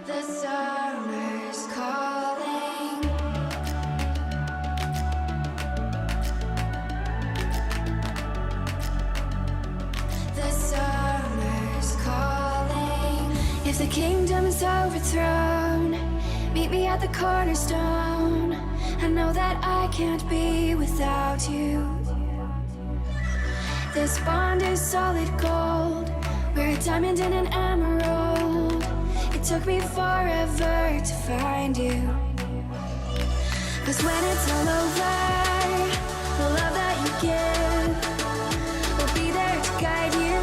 The summer's calling. The summer's calling. If the kingdom is overthrown, meet me at the cornerstone. I know that I can't be without you. This bond is solid gold. We're a diamond and an emerald. It took me forever to find you. 'Cause when it's all over, the love that you give will be there to guide you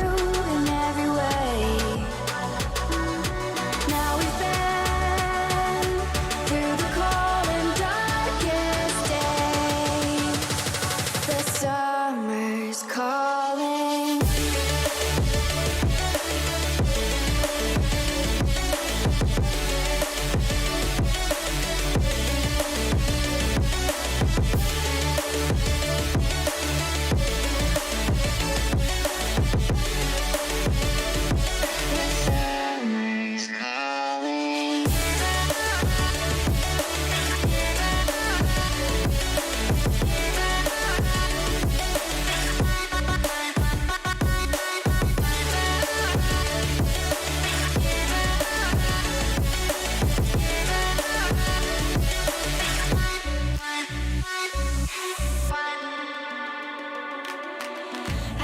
in every way. Now we've been through the cold and darkest days. The summer's calling.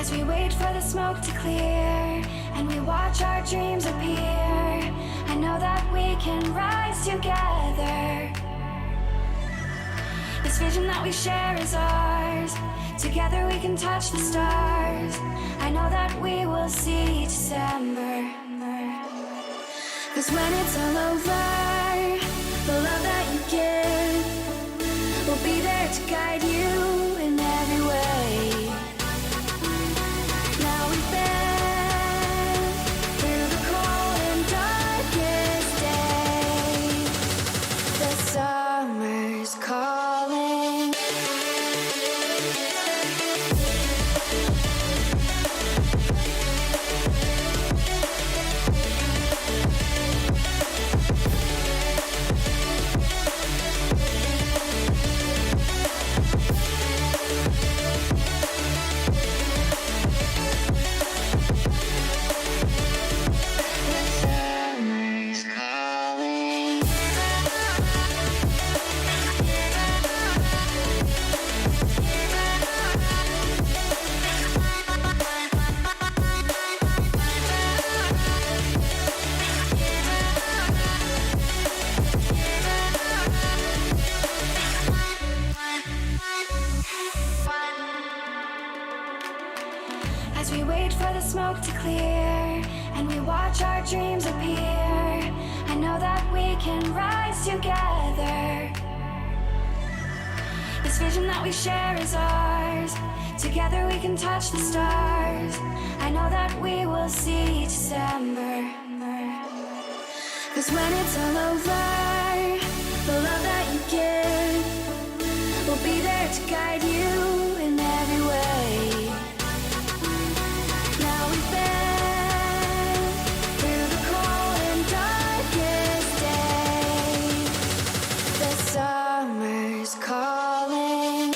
As we wait for the smoke to clear and we watch our dreams appear, I know that we can rise together. This vision that we share is ours. Together we can touch the stars. I know that we will see December. 'Cause when it's all over, the love that you give will be there to guide you in every way. Now we've been through the cold and darkest days. The summer's calling. As we wait for the smoke to clear and we watch our dreams appear, I know that we can rise together. This vision that we share is ours. Together we can touch the stars. I know that we will see December. 'Cause when it's all over, the love that you give will be there to guide you in every way. Now we've been through the cold and darkest days. The summer's calling.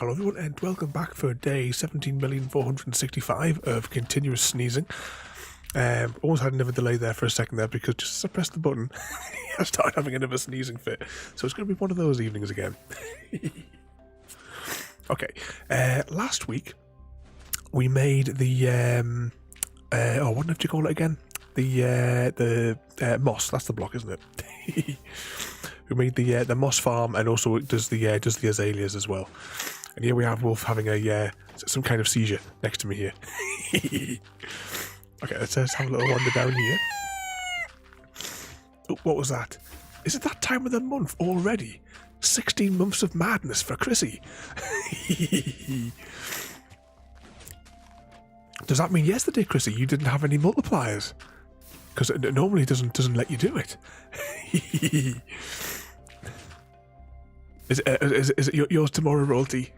Hello everyone and welcome back for day 17,465 of continuous sneezing. Almost had another delay there for a second there because just as I pressed the button I started having another sneezing fit. So it's going to be one of those evenings again. Okay, last week we made the, what did you call it again? The moss, that's the block, isn't it? We made the moss farm, and also it does the azaleas as well. And here we have Wolf having a some kind of seizure next to me here. Okay, let's have a little wander down here. Oh, what was that? Is it that time of the month already? 16 months of madness for Chrissy. Does that mean yesterday, Chrissy, you didn't have any multipliers? Because it normally doesn't let you do it. Is it yours tomorrow, Royalty?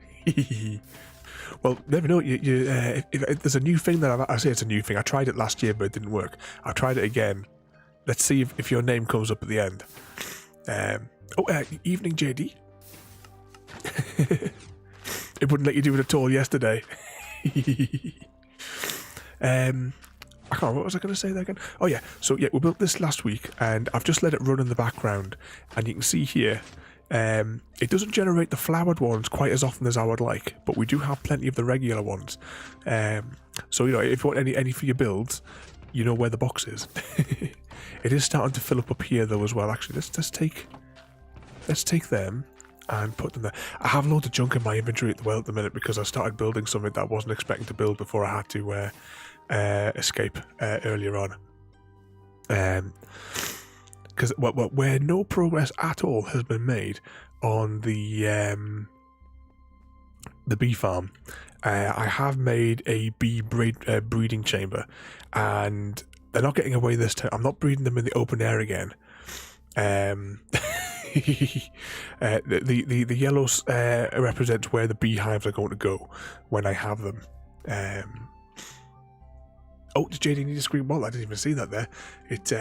Well, never know. If there's a new thing that I say it's a new thing. I tried it last year, but it didn't work. I tried it again. Let's see if your name comes up at the end. Evening, JD. It wouldn't let you do it at all yesterday. I can't remember what was I going to say there again. Oh yeah, so yeah, we built this last week, and I've just let it run in the background, and you can see here, it doesn't generate the flowered ones quite as often as I would like, but we do have plenty of the regular ones. So you know, if you want any for your builds, you know where the box is. It is starting to fill up here though as well. Actually, let's take them and put them there. I have loads of junk in my inventory at the minute because I started building something that I wasn't expecting to build before I had to escape earlier on. Because where no progress at all has been made on the bee farm, I have made a bee breeding chamber, and they're not getting away this time. I'm not breeding them in the open air again. The yellows represent where the beehives are going to go when I have them. Oh, did JD need a screen wall? I didn't even see that there. It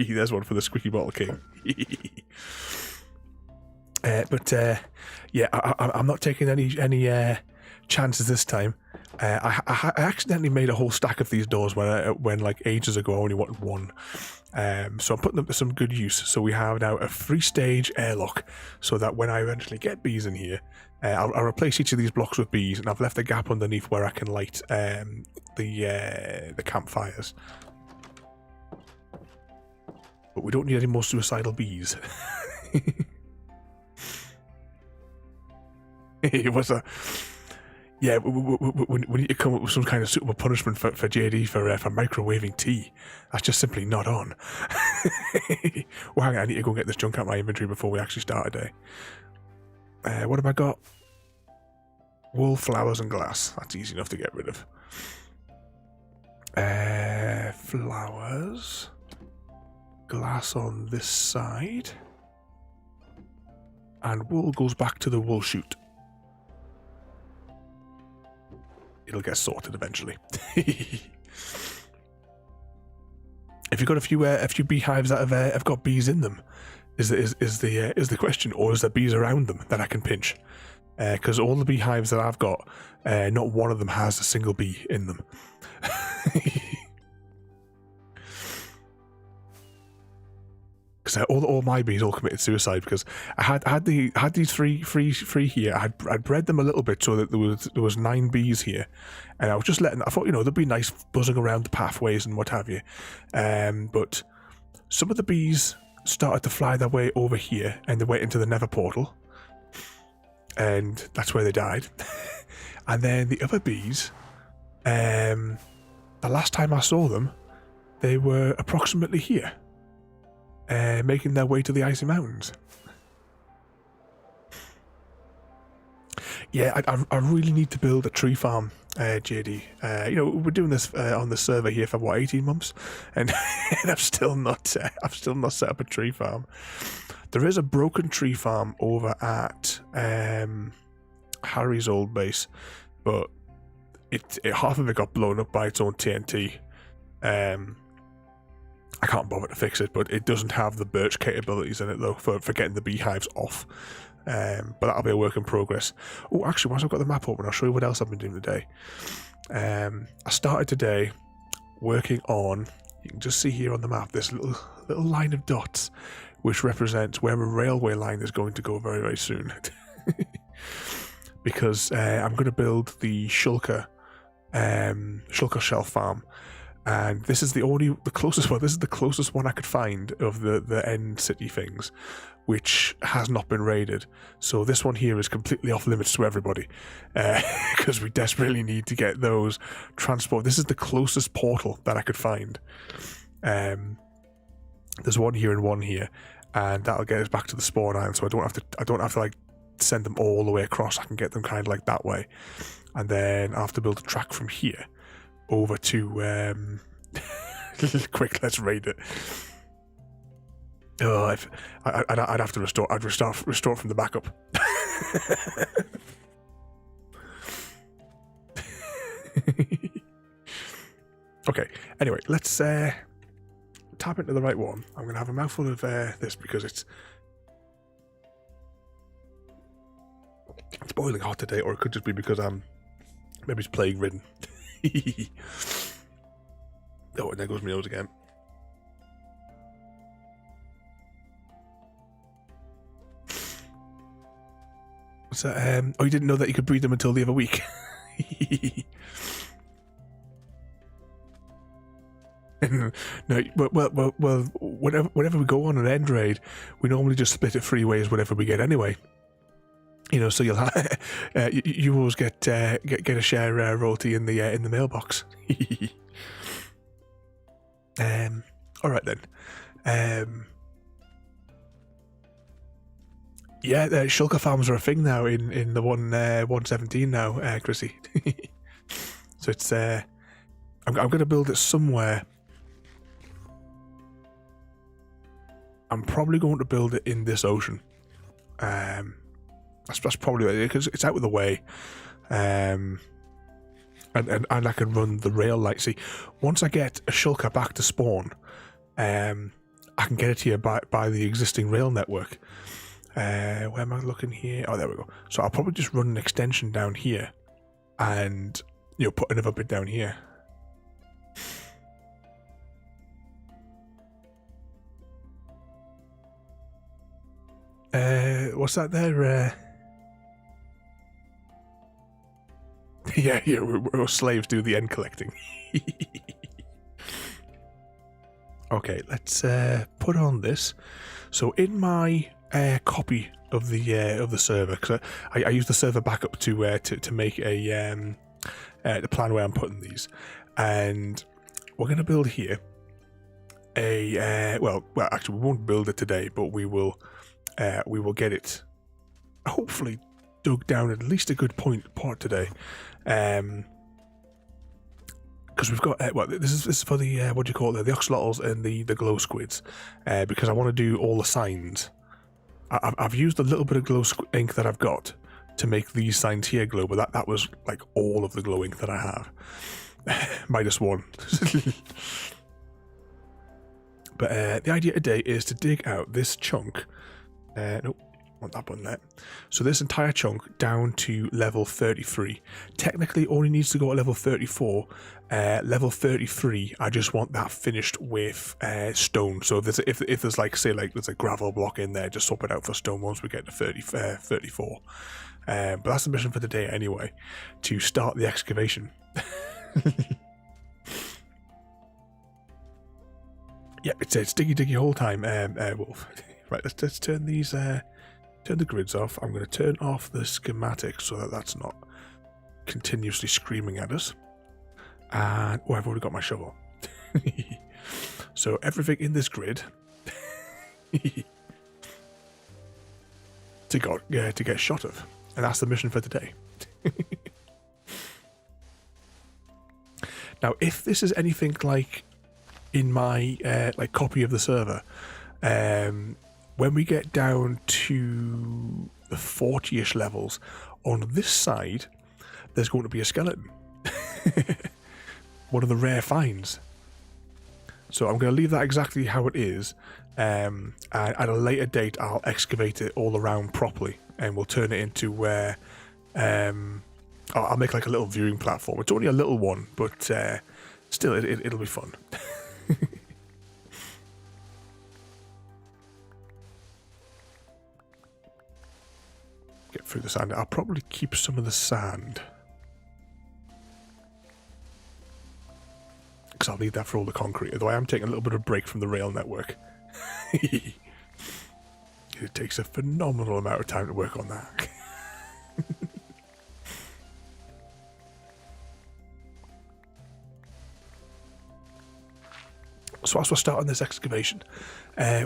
there's one for the Squeaky Bottle King. Yeah, I'm not taking any chances this time. I accidentally made a whole stack of these doors when like ages ago I only wanted one. So I'm putting them to some good use. So we have now a 3-stage airlock, so that when I eventually get bees in here, I'll replace each of these blocks with bees, and I've left a gap underneath where I can light the campfires. But we don't need any more suicidal bees. It was a... Yeah, we need to come up with some kind of suitable punishment for JD for microwaving tea. That's just simply not on. Well, hang on, I need to go get this junk out of my inventory before we actually start a day. What have I got? Wool, flowers, and glass. That's easy enough to get rid of. Flowers. Glass on this side. And wool goes back to the wool chute. It'll get sorted eventually. If you've got a few beehives that have got bees in them, is the question, or is there bees around them that I can pinch? Because all the beehives that I've got, not one of them has a single bee in them. Because all my bees all committed suicide, because I had these three here. I'd bred them a little bit so that there was 9 bees here, and I was just I thought, you know, they'd be nice buzzing around the pathways and what have you. But some of the bees started to fly their way over here, and they went into the Nether portal, and that's where they died. And then the other bees, the last time I saw them, they were approximately here. Making their way to the icy mountains. Yeah, I really need to build a tree farm JD. You know, we're doing this on the server here for what, 18 months, and, and I've still not set up a tree farm. There is a broken tree farm over at Harry's old base, but half of it got blown up by its own TNT. I can't bother to fix it, but it doesn't have the birch capabilities in it though for getting the beehives off. But that'll be a work in progress. Oh, actually, once I've got the map open, I'll show you what else I've been doing today. I started today working on, you can just see here on the map, this little line of dots, which represents where a railway line is going to go very, very soon. Because I'm going to build the Shulker Shelf Farm. And this is the closest one. This is the closest one I could find of the end city things, which has not been raided. So this one here is completely off limits to everybody, because we desperately need to get those transport. This is the closest portal that I could find. There's one here and one here, and that'll get us back to the spawn island. So I don't have to like send them all the way across. I can get them kind of like that way, and then I'll have to build a track from here over to quick, let's raid it. Oh, I'd have to restore. I'd restore from the backup. Okay. Anyway, let's tap into the right one. I'm gonna have a mouthful of this because it's boiling hot today, or it could just be because maybe it's plague ridden. Oh, and there goes my nose again. So, oh, you didn't know that you could breed them until the other week? No, well, whenever we go on an end raid, we normally just split it 3 ways whatever we get anyway. You know, so you'll have, you always get a share royalty in the mailbox. All right then. Yeah, shulker farms are a thing now in the 117 now, Chrissy. So it's I'm going to build it somewhere. I'm probably going to build it in this ocean. That's probably because it's out of the way, and I can run the rail light. See, once I get a shulker back to spawn, I can get it here by the existing rail network. Where am I looking here? Oh, there we go. So I'll probably just run an extension down here, and put another bit down here. What's that there? Yeah, we're slaves do the end collecting. Okay, let's put on this. So in my copy of the server, because I use the server backup to make the plan where I'm putting these, and we're going to build here well, actually we won't build it today, but we will get it hopefully dug down at least a good part today, because we've got this is for the what do you call it, the axolotls and the glow squids, because I want to do all the signs. I've used a little bit of glow ink that I've got to make these signs here glow, but that was like all of the glow ink that I have, minus one. But the idea today is to dig out this chunk. Nope, want that button there. So this entire chunk down to level 33. Technically, only needs to go at level 34. Level 33, I just want that finished with stone. So if there's like there's a gravel block in there, just swap it out for stone once we get to 34. But that's the mission for today anyway, to start the excavation. Yep, it's diggy whole time, Wolf. Right, let's turn these turn the grids off. I'm going to turn off the schematic so that that's not continuously screaming at us. And I've already got my shovel. So everything in this grid to get shot of, and that's the mission for today. Now, if this is anything like in my like copy of the server, when we get down to the 40-ish levels, on this side, there's going to be a skeleton. One of the rare finds. So I'm going to leave that exactly how it is, and at a later date I'll excavate it all around properly, and we'll turn it into where I'll make like a little viewing platform. It's only a little one, but still it'll be fun. Get through the sand. I'll probably keep some of the sand, because I'll need that for all the concrete, although I am taking a little bit of a break from the rail network. It takes a phenomenal amount of time to work on that. So as we're starting this excavation,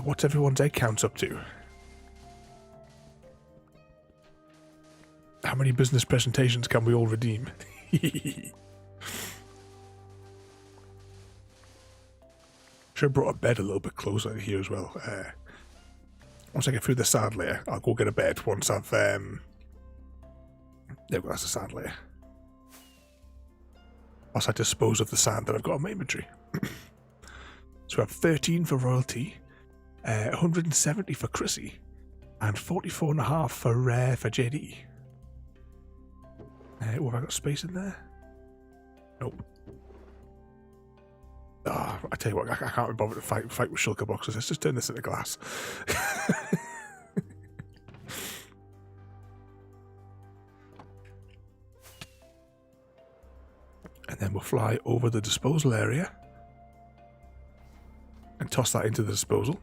what's everyone's egg counts up to? How many business presentations can we all redeem? Should have brought a bed a little bit closer here as well. Once I get through the sand layer, I'll go get a bed once I've... There we go, that's the sand layer. Once I dispose of the sand that I've got in my inventory. So we have 13 for royalty, 170 for Chrissy, and 44.5 for JD. Oh, have I got space in there? Nope. Oh, I tell you what, I can't be bothered to fight with shulker boxes. Let's just turn this into glass. And then we'll fly over the disposal area and toss that into the disposal.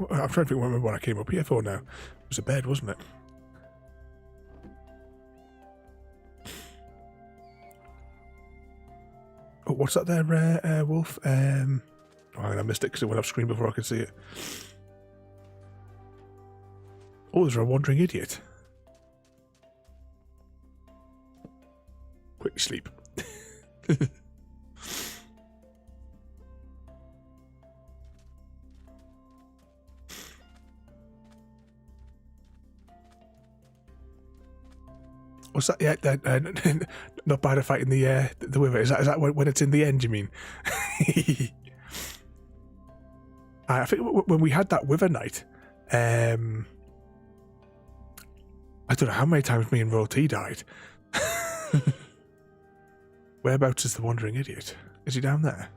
I'm trying to remember what I came up here for now. It was a bed, wasn't it? Oh, what's that there, Wolf? Oh, I missed it because it went off screen before I could see it. Oh, there's a wandering idiot. Quick sleep. What's that? Yeah, not bad at fighting the wither. Is that when it's in the end? You mean? I think when we had that wither night, I don't know how many times me and Royal T died. Whereabouts is the wandering idiot? Is he down there?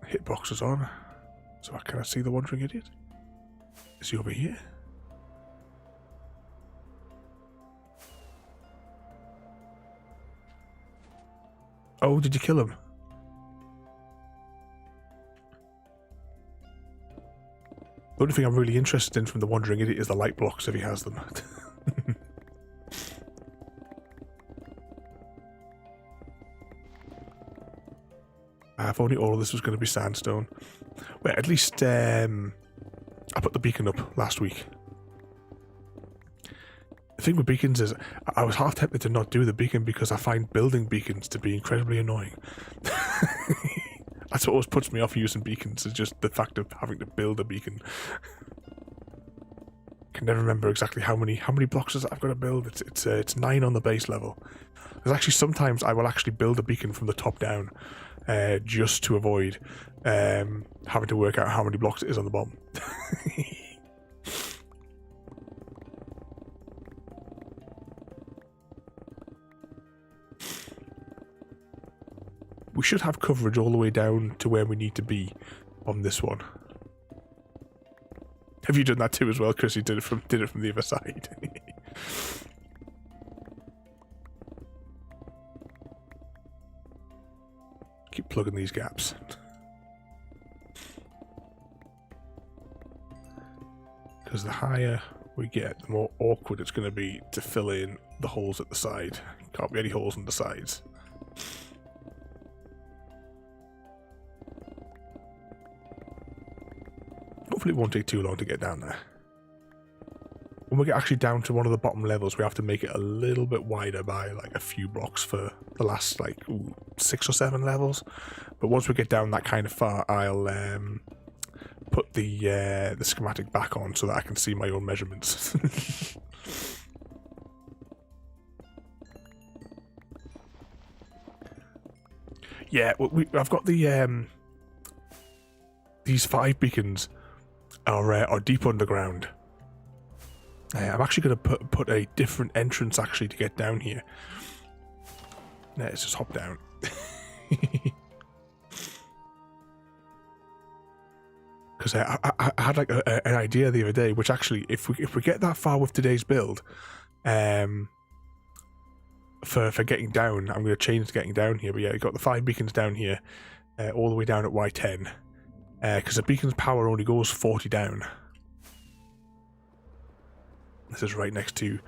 Hitbox is on, so I cannot see the wandering idiot. Is he over here? Oh, did you kill him? The only thing I'm really interested in from the wandering idiot is the light blocks if he has them. If only all of this was going to be sandstone. Well, at least I put the beacon up last week. The thing with beacons is I was half tempted to not do the beacon because I find building beacons to be incredibly annoying. That's what always puts me off using beacons, is just the fact of having to build a beacon. I can never remember exactly how many blocks is I've got to build. It's 9 on the base level. There's actually sometimes I will actually build a beacon from the top down, just to avoid having to work out how many blocks it is on the bottom. We should have coverage all the way down to where we need to be on this one. Have you done that too as well, Chris? You did it from the other side. Keep plugging these gaps. Because the higher we get, the more awkward it's going to be to fill in the holes at the side. Can't be any holes on the sides. Hopefully it won't take too long to get down there. When we get actually down to one of the bottom levels, we have to make it a little bit wider by like a few blocks for the last like 6 or 7 levels. But once we get down that kind of far, I'll put the schematic back on so that I can see my own measurements. Yeah, I've got the these 5 beacons are deep underground. I'm actually going to put a different entrance actually to get down here. Let's just hop down. Because I had like an idea the other day, which actually, if we get that far with today's build, for getting down, I'm going to change to getting down here. But yeah, you got the 5 beacons down here, all the way down at Y10, because the beacon's power only goes 40 down. This is right next to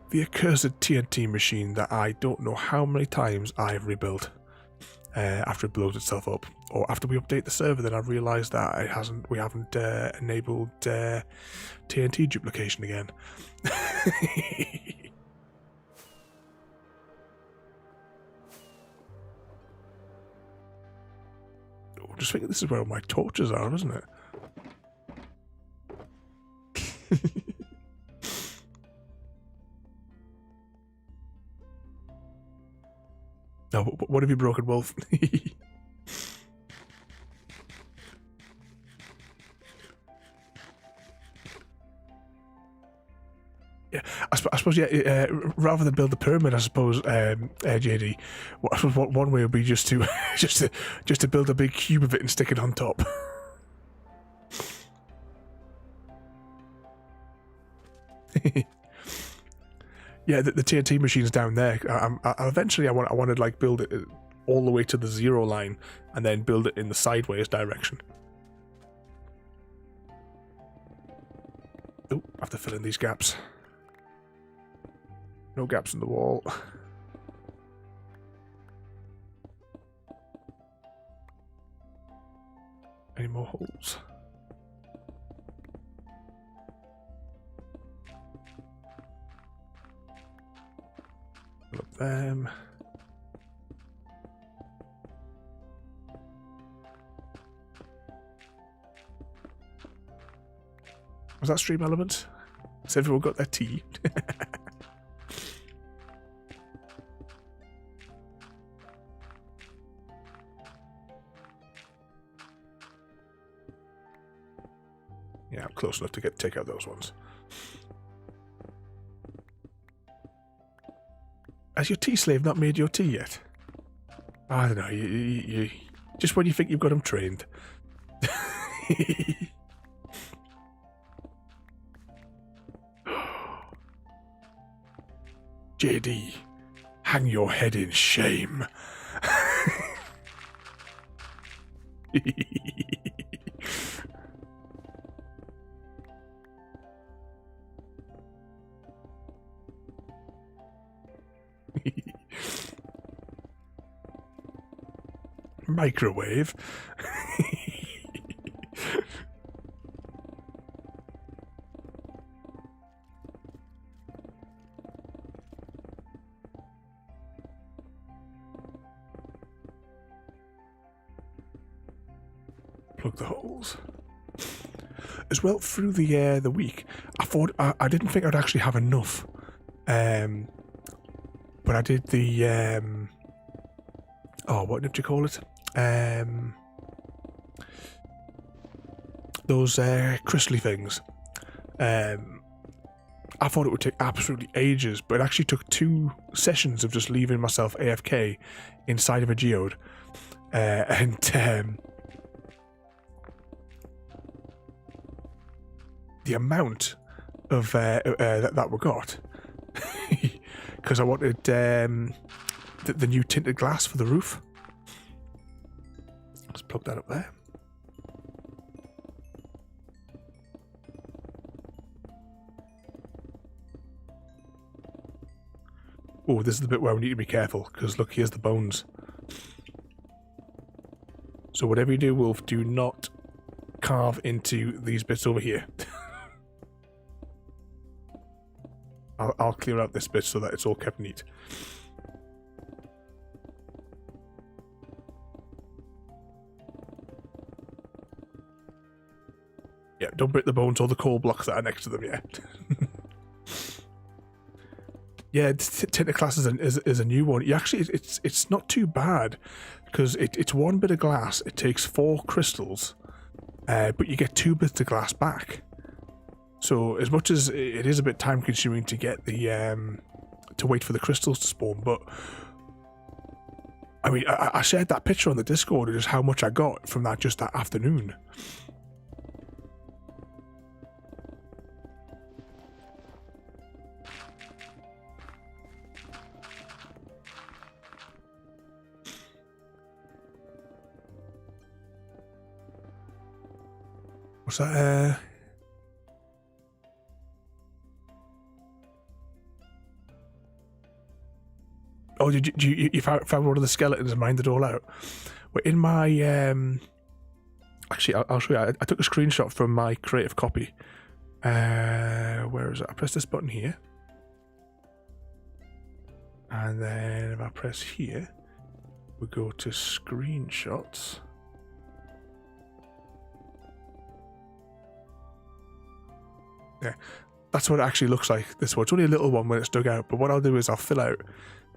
the accursed TNT machine that I don't know how many times I've rebuilt after it blows itself up, or after we update the server. Then I've realised that we haven't enabled TNT duplication again. I just thinking this is where all my torches are, isn't it? No, what have you broken, Wolf? Yeah, I suppose. Yeah, rather than build the pyramid, I suppose, JD. One way would be just to just to build a big cube of it and stick it on top. Yeah, the TNT machine's down there. Eventually, I want to like build it all the way to the 0 line, and then build it in the sideways direction. Oh, I have to fill in these gaps. No gaps in the wall. Any more holes? Fill up them. Was that stream element? Has everyone got their tea? Yeah, I'm close enough to take out those ones. Has your tea slave not made your tea yet? I don't know. You just when you think you've got him trained. JD, hang your head in shame. Microwave. Plug the holes. As well, through the week, I thought I didn't think I'd actually have enough. But I did the oh, what did you call it? Those crystally things. I thought it would take absolutely ages, but it actually took 2 sessions of just leaving myself AFK inside of a geode, and the amount of that we got, because I wanted the new tinted glass for the roof. Let's plug that up there. Oh, this is the bit where we need to be careful, because look, here's the bones. So whatever you do, Wolf, do not carve into these bits over here. I'll clear out this bit so that it's all kept neat. Yeah, don't break the bones or the coal blocks that are next to them, yeah. Yeah, Tinter class is a new one. You actually, it's not too bad, because it's one bit of glass. It takes 4 crystals, but you get 2 bits of glass back. So as much as it is a bit time consuming to get the to wait for the crystals to spawn, but I mean, I shared that picture on the Discord of just how much I got from that just that afternoon. What's that? Oh, did you found one of the skeletons and mined it all out? Well, in my actually, I'll show you. I took a screenshot from my creative copy. Where is it? I press this button here, and then if I press here, we go to screenshots. Yeah, that's what it actually looks like. This one. It's only a little one when it's dug out, but what I'll do is I'll fill out.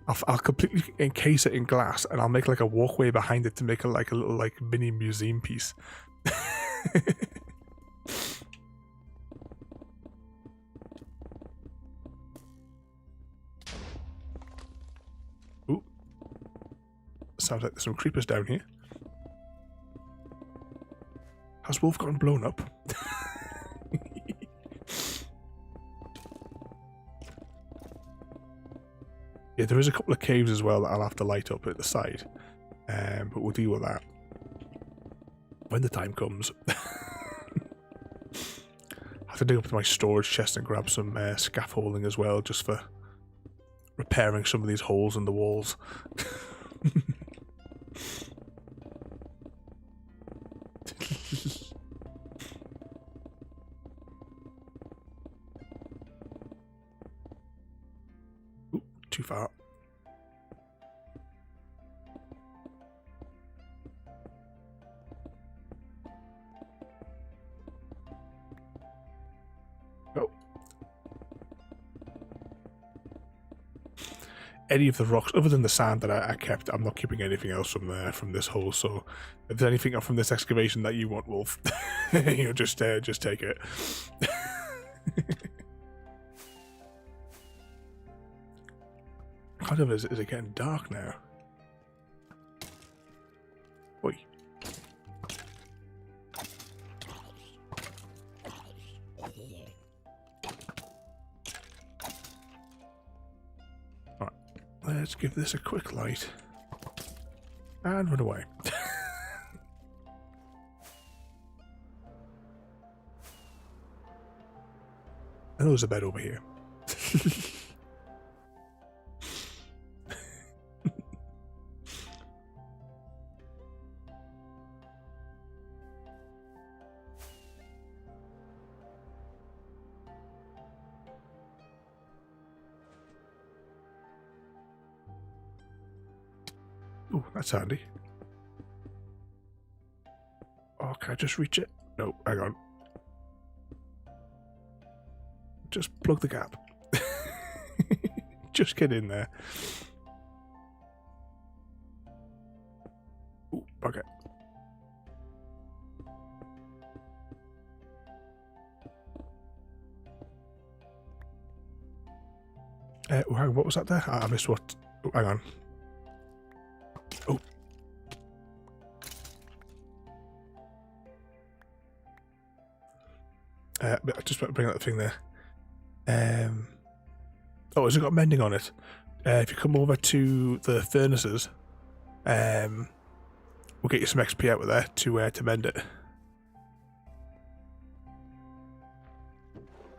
I'll completely encase it in glass, and I'll make like a walkway behind it to make it like a little like mini museum piece. Ooh, sounds like there's some creepers down here. Has Wolf gotten blown up? Yeah, there is a couple of caves as well that I'll have to light up at the side, but we'll deal with that when the time comes. I have to dig up to my storage chest and grab some scaffolding as well, just for repairing some of these holes in the walls. Ooh, too far. Any of the rocks other than the sand that I kept, I'm not keeping anything else from there, from this hole. So if there's anything from this excavation that you want, Wolf, you know, just take it. Kind of, is it getting dark now? Oi. Let's give this a quick light and run away. And there's a bed over here. Oh, that's handy. Oh, can I just reach it? No, hang on. Just plug the gap. Just get in there. Ooh, okay. What was that there? I missed what. Oh, hang on. Oh. Just bring out the thing there. Oh, has it got mending on it? If you come over to the furnaces, we'll get you some XP out of there to mend it.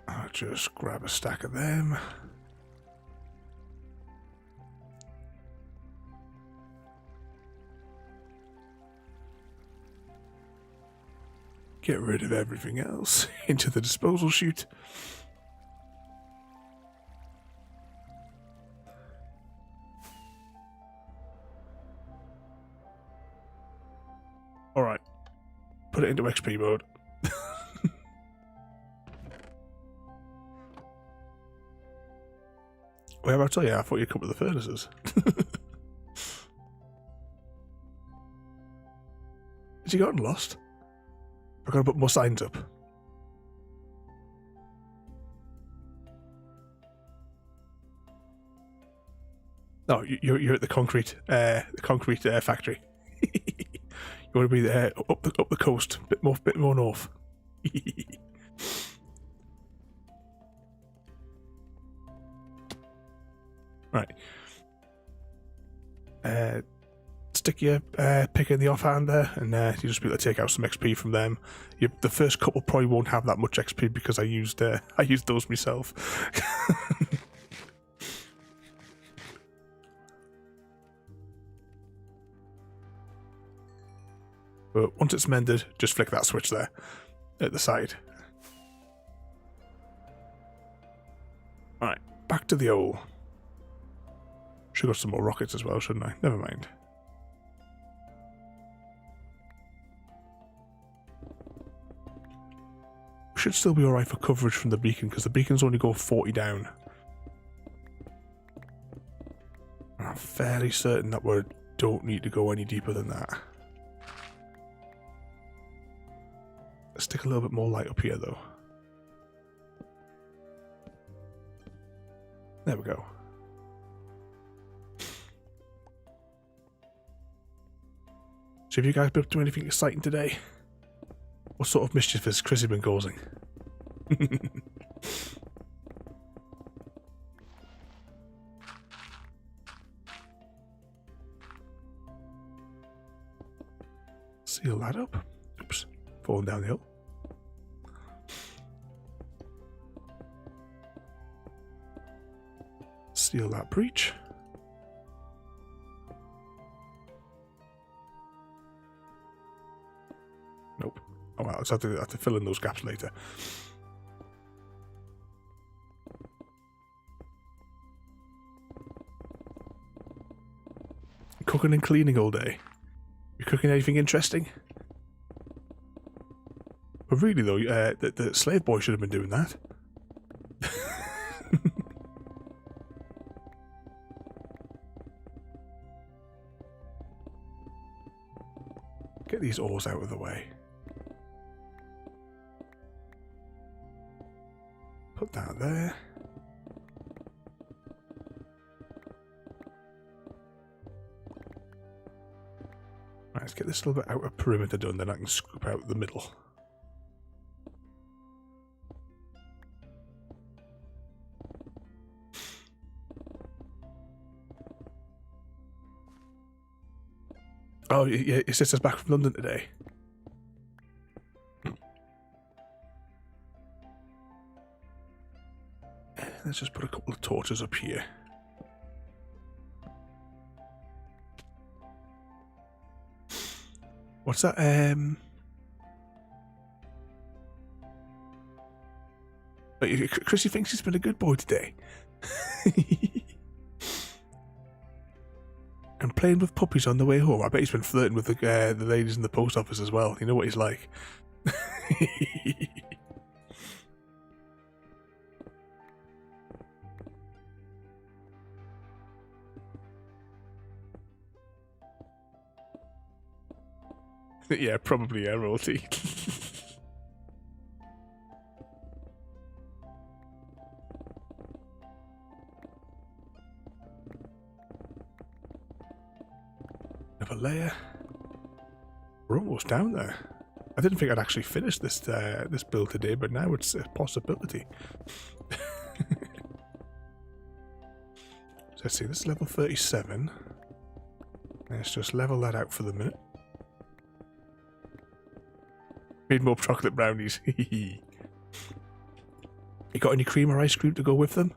I'll just grab a stack of them. Get rid of everything else into the disposal chute. Alright. Put it into XP mode. Where about I tell you, I thought you'd come with the furnaces. Has he gotten lost? I've got to put more signs up. No, you're at the concrete factory. You want to be there up the coast, bit more north. Right. Stick your pick in the offhand there, and you just be able to take out some XP from them. The first couple probably won't have that much XP because I used those myself. But once it's mended, just flick that switch there at the side. Alright, back to the hole. Should have got some more rockets as well, shouldn't I? Never mind. Should still be alright for coverage from the beacon, because the beacons only go 40 down. I'm fairly certain that we don't need to go any deeper than that. Let's stick a little bit more light up here, though. There we go. So have you guys been up to anything exciting today? What sort of mischief has Chrissy been causing? Seal that up. Oops, falling down the hill. Seal that breach. Nope. Oh well, I'll have to fill in those gaps later. Cooking and cleaning all day. You cooking anything interesting? But really though, the slave boy should have been doing that. Get these ores out of the way. Put that there. Right, let's get this little bit outer perimeter done, then I can scoop out the middle. Oh, yeah, your sister's back from London today. Let's just put a couple of torches up here. What's that? Chrissy thinks he's been a good boy today. And playing with puppies on the way home. I bet he's been flirting with the ladies in the post office as well. You know what he's like. Yeah, probably, yeah, royalty. Another layer. We're almost down there. I didn't think I'd actually finish this this build today, but now it's a possibility. So let's see, this is level 37. Let's just level that out for the minute. Made more chocolate brownies. You got any cream or ice cream to go with them?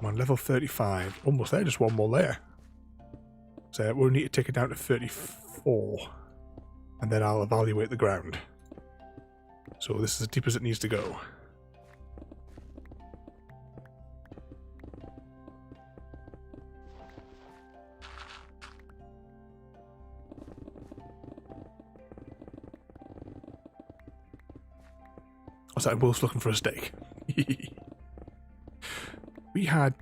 I'm on level 35. Almost there, just one more layer. So we'll need to take it down to 34. And then I'll evaluate the ground. So this is as deep as it needs to go. What's that? Wolf's looking for a steak. We had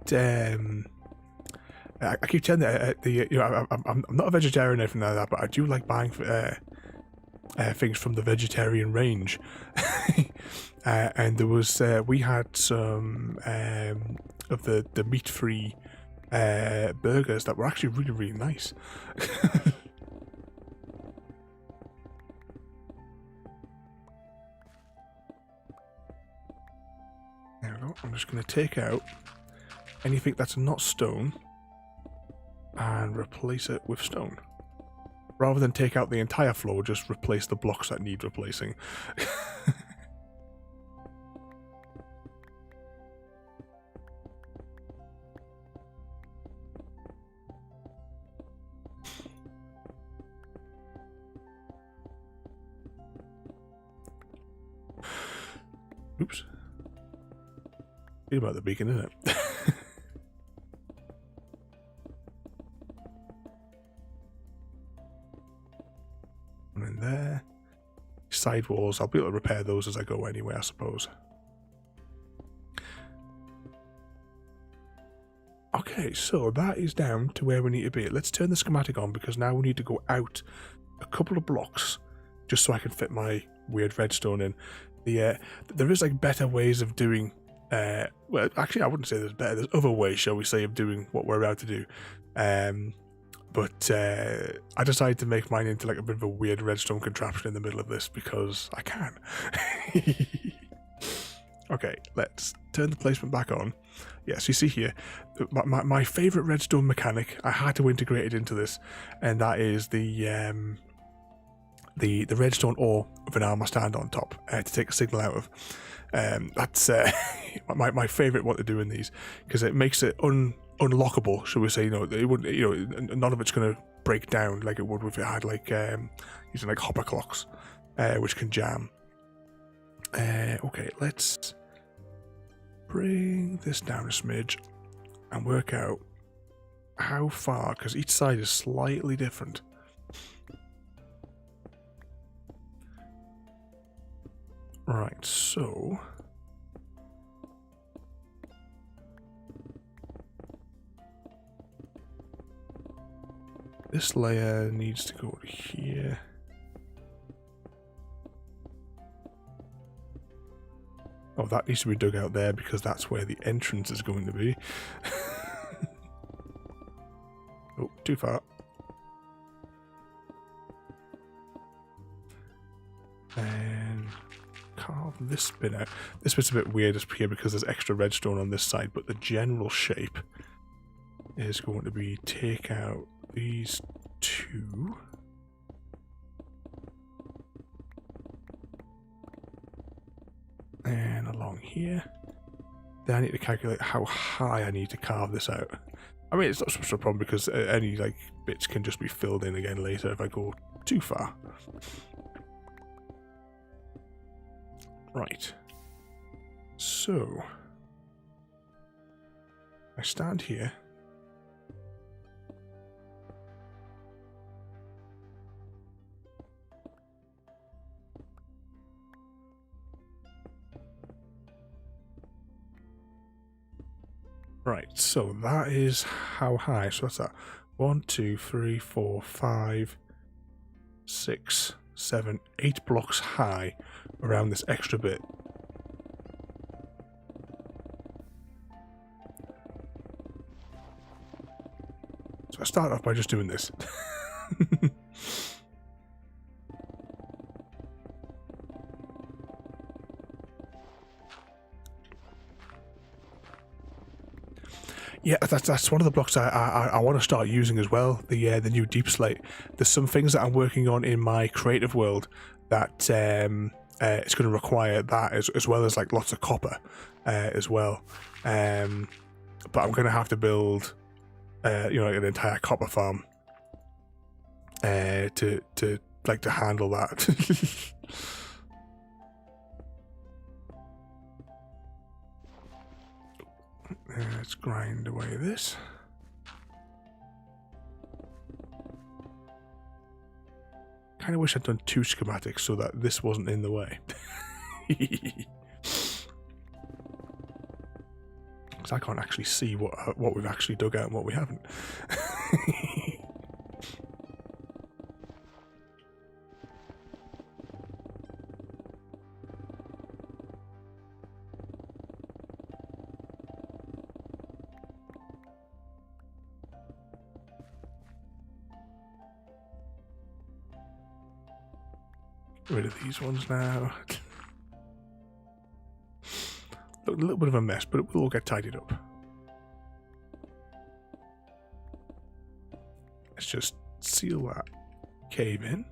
I keep telling I'm not a vegetarian or anything like that, but I do like buying things from the vegetarian range. And there was we had some of the meat-free burgers that were actually really, really nice. There we go. I'm just going to take out anything that's not stone and replace it with stone. Rather than take out the entire floor, just replace the blocks that need replacing. Oops. Think about the beacon, isn't it? And in there. Side walls, I'll be able to repair those as I go anyway, I suppose. Okay, so that is down to where we need to be. Let's turn the schematic on because now we need to go out a couple of blocks just so I can fit my weird redstone in. There is like better ways of doing well, actually I wouldn't say there's better, there's other ways, shall we say, of doing what we're about to do. But I decided to make mine into like a bit of a weird redstone contraption in the middle of this because I can. Okay, let's turn the placement back on. Yes, you see here, my favourite redstone mechanic, I had to integrate it into this, and that is the redstone ore with an armor stand on top to take a signal out of. That's my favourite one to do in these because it makes it unlockable, shall we say. You know, it wouldn't, you know, none of it's going to break down like it would if it had like using like hopper clocks, which can jam. Okay, let's bring this down a smidge and work out how far, because each side is slightly different. Right, so this layer needs to go to here. Oh, that needs to be dug out there because that's where the entrance is going to be. Oh, too far. And carve this bit out. This bit's a bit weird up here because there's extra redstone on this side, but the general shape is going to be take out these two. And along here. Then I need to calculate how high I need to carve this out. I mean, it's not such a problem because any like bits can just be filled in again later if I go too far. Right. So I stand here. Right, so that is how high. So that's that. 1, 2, 3, 4, 5, 6, 7, 8 blocks high around this extra bit. So I start off by just doing this. Yeah, that's one of the blocks I want to start using as well. The new deep slate. There's some things that I'm working on in my creative world that it's going to require that as well as like lots of copper as well. but I'm going to have to build, you know, like an entire copper farm to handle that. Let's grind away this. Kind of wish I'd done 2 schematics so that this wasn't in the way. Because I can't actually see what we've actually dug out and what we haven't. Rid of these ones now. Look, a little bit of a mess, but it will all get tidied up. Let's just seal that cave in.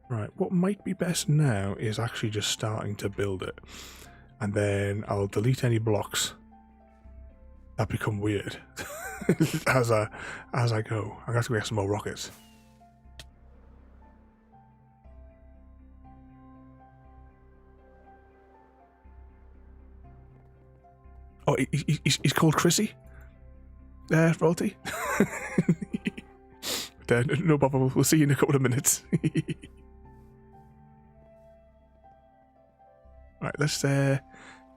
Right, what might be best now is actually just starting to build it. And then I'll delete any blocks that become weird as I go. I'm going to get some more rockets. Oh, he's called Chrissy? Royalty? No bother, we'll see you in a couple of minutes. Right, let's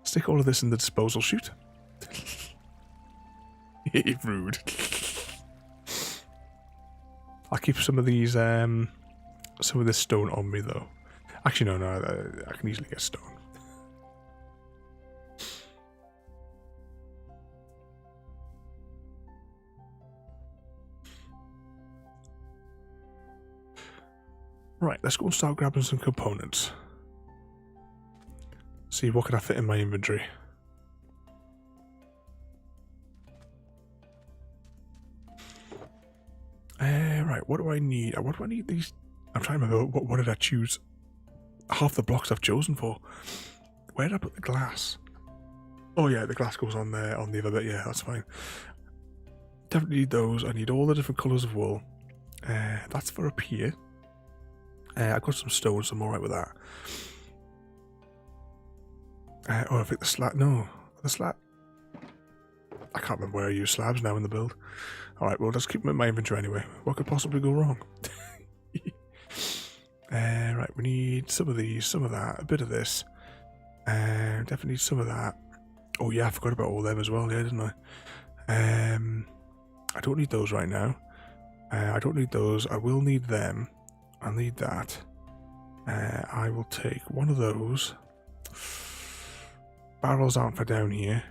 stick all of this in the disposal chute. Rude. I'll keep some of these, some of this stone on me though. Actually, no, I can easily get stone. Right, let's go and start grabbing some components. See what can I fit in my inventory. Right, what do I need? What do I need these? I'm trying to remember, what did I choose? Half the blocks I've chosen for. Where did I put the glass? Oh yeah, the glass goes on there, on the other bit, yeah, that's fine. Definitely need those. I need all the different colours of wool. That's for up here. I've got some stone, so I'm alright with that. Oh, I think the slab, no, the slab. I can't remember where I use slabs now in the build. Alright, well, let's keep them in my inventory anyway. What could possibly go wrong? Right, we need some of these, some of that, a bit of this. Definitely need some of that. Oh yeah, I forgot about all them as well, yeah, didn't I? I don't need those right now. I don't need those. I will need them. I'll need that. I will take one of those. Barrels aren't for down here.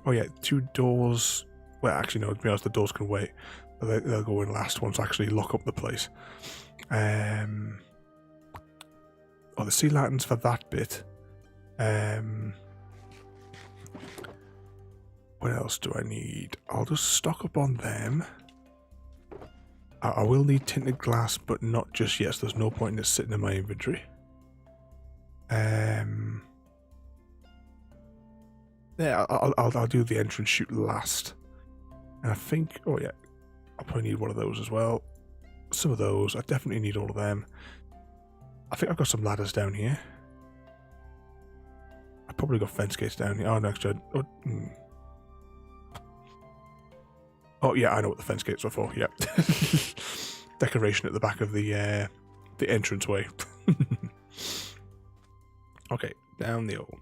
Oh yeah, 2 doors. Well, actually no, to be honest, the doors can wait. They'll go in last once I actually lock up the place. Oh, the sea lanterns for that bit. What else do I need? I'll just stock up on them. I will need tinted glass, but not just yet, so there's no point in it sitting in my inventory. Yeah, I'll do the entrance chute last. And I think, oh yeah, I'll probably need one of those as well. Some of those, I definitely need all of them. I think I've got some ladders down here. I've probably got fence gates down here. Oh, no, actually, oh yeah, I know what the fence gates are for, yeah. Decoration at the back of the entranceway. Okay, down the hole.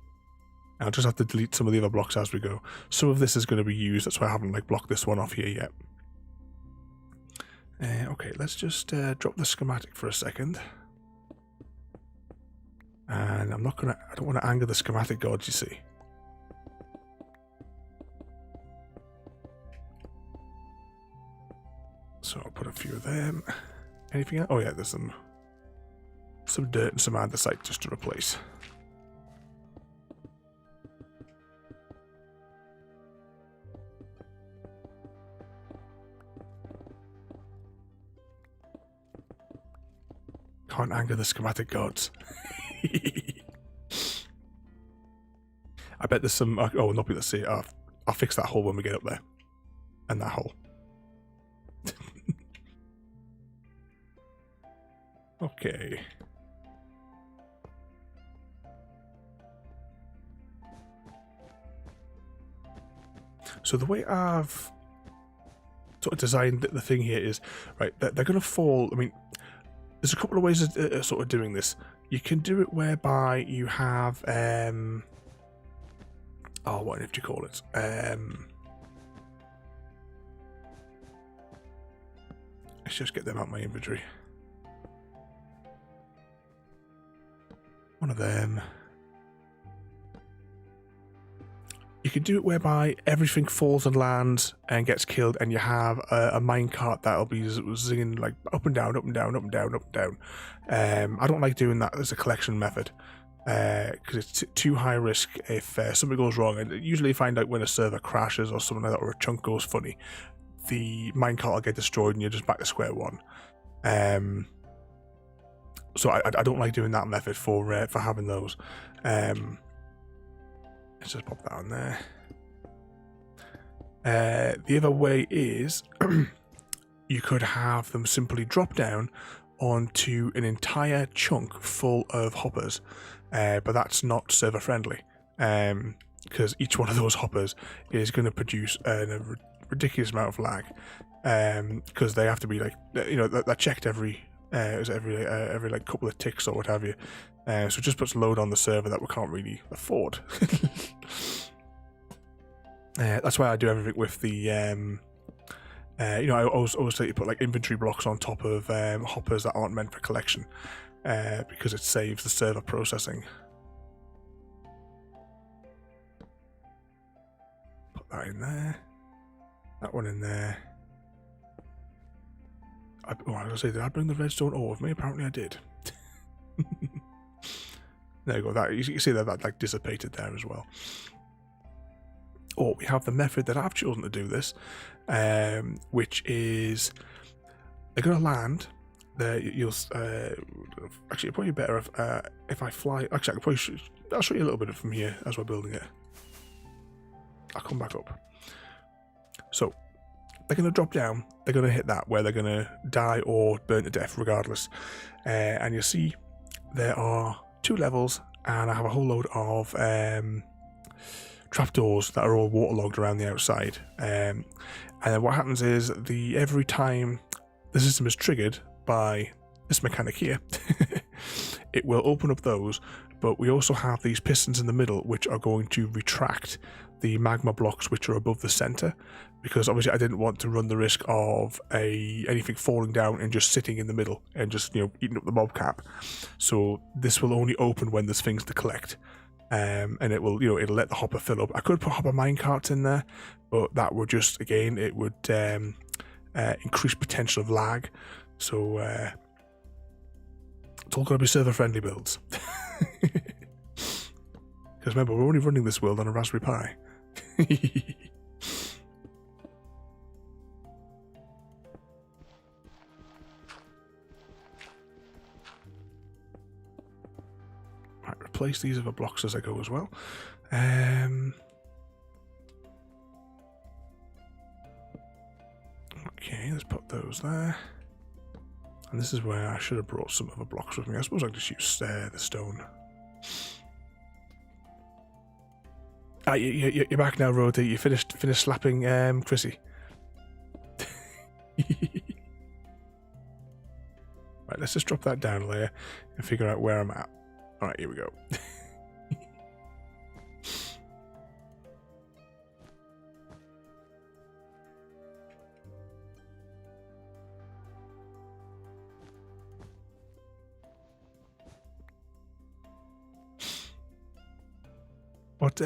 I'll just have to delete some of the other blocks as we go. Some of this is going to be used, that's why I haven't blocked this one off here yet. Okay, let's just drop the schematic for a second. And I don't want to anger the schematic gods, you see. So I'll put a few of them. Anything else? Oh yeah, there's some dirt and some andesite just to replace. Can't anger the schematic gods. I bet there's some... Oh, not be able to see it. I'll fix that hole when we get up there. And that hole. Okay. So the way I've sort of designed the thing here is, right, they're going to fall. I mean, there's a couple of ways of sort of doing this. You can do it whereby you have, oh, what do you call it? Let's just get them out of my inventory. One of them. You can do it whereby everything falls and lands and gets killed, and you have a minecart that'll be zinging like up and down, up and down, up and down, up and down. I don't like doing that as a collection method because it's too high risk if something goes wrong. And usually you find out when a server crashes or something like that, or a chunk goes funny, the minecart will get destroyed and you're just back to square one. So I don't like doing that method for having those. Let's just pop that on there. The other way is you could have them simply drop down onto an entire chunk full of hoppers, but that's not server friendly because each one of those hoppers is going to produce a ridiculous amount of lag because they have to be like, you know, they're checked every like couple of ticks or what have you. So it just puts load on the server that we can't really afford. That's why I do everything with the, you know, I always like to put like inventory blocks on top of hoppers that aren't meant for collection because it saves the server processing. Put that in there. That one in there. I was going to say, did I bring the redstone ore with me? Apparently I did. There you go. That you can see that like dissipated there as well. Or we have the method that I've chosen to do this, which is they're going to land. You'll actually probably better if I fly. Actually, I'll show you a little bit from here as we're building it. I'll come back up. So they're going to drop down. They're going to hit that where they're going to die or burn to death, regardless. And you'll see there are 2 levels, and I have a whole load of trapdoors that are all waterlogged around the outside. And then what happens is every time the system is triggered by this mechanic here, it will open up those. But we also have these pistons in the middle, which are going to retract the magma blocks which are above the center, because obviously I didn't want to run the risk of anything falling down and just sitting in the middle and just, you know, eating up the mob cap. So this will only open when there's things to collect, and it will, you know, it'll let the hopper fill up. I could put hopper minecarts in there, but that would just, again, it would increase potential of lag. So it's all got to be server friendly builds. Because remember, we're only running this world on a Raspberry Pi. Right, replace these other blocks as I go as well. Okay, let's put those there. And this is where I should have brought some other blocks with me. I suppose I can just use the stone. You're back now, Rhodey. You finished slapping Chrissy. Right, let's just drop that down a layer and figure out where I'm at. Alright, here we go. What,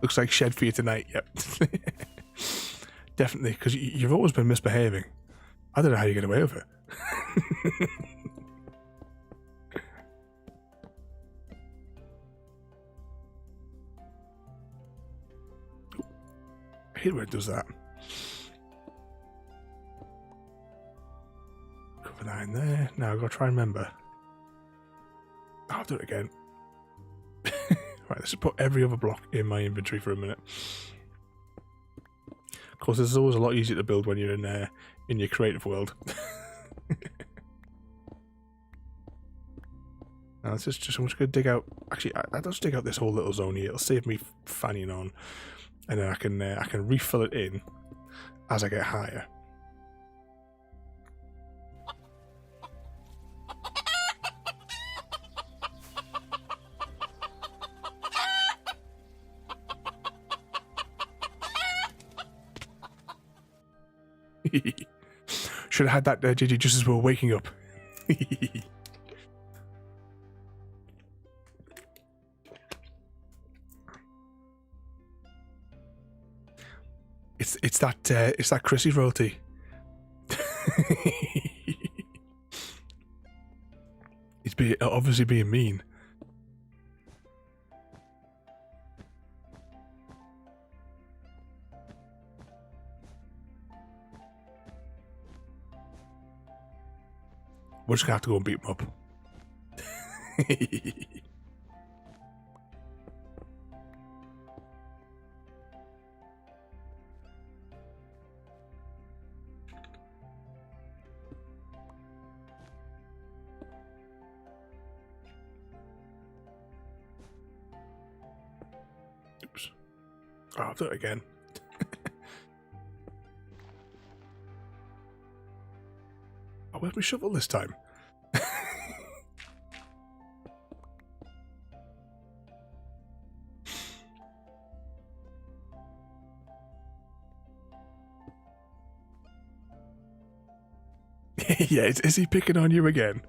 looks like shed for you tonight, yep. Definitely, because you've always been misbehaving. I don't know how you get away with it. I hate when it does that. Put that in there. Now I've got to try and remember. I'll do it again. Right, let's just put every other block in my inventory for a minute. Of course, this is always a lot easier to build when you're in your creative world. Now I'm just going to dig out. Actually, I'll just dig out this whole little zone here. It'll save me fanning on, and then I can refill it in as I get higher. Should have had that there, JJ, just as we were waking up. It's that Chrissy royalty. It's obviously being mean. We're just gonna have to go and beat him up. Oops. Oh, I'll do it again. Oh, where's my shovel this time? Yeah, is he picking on you again?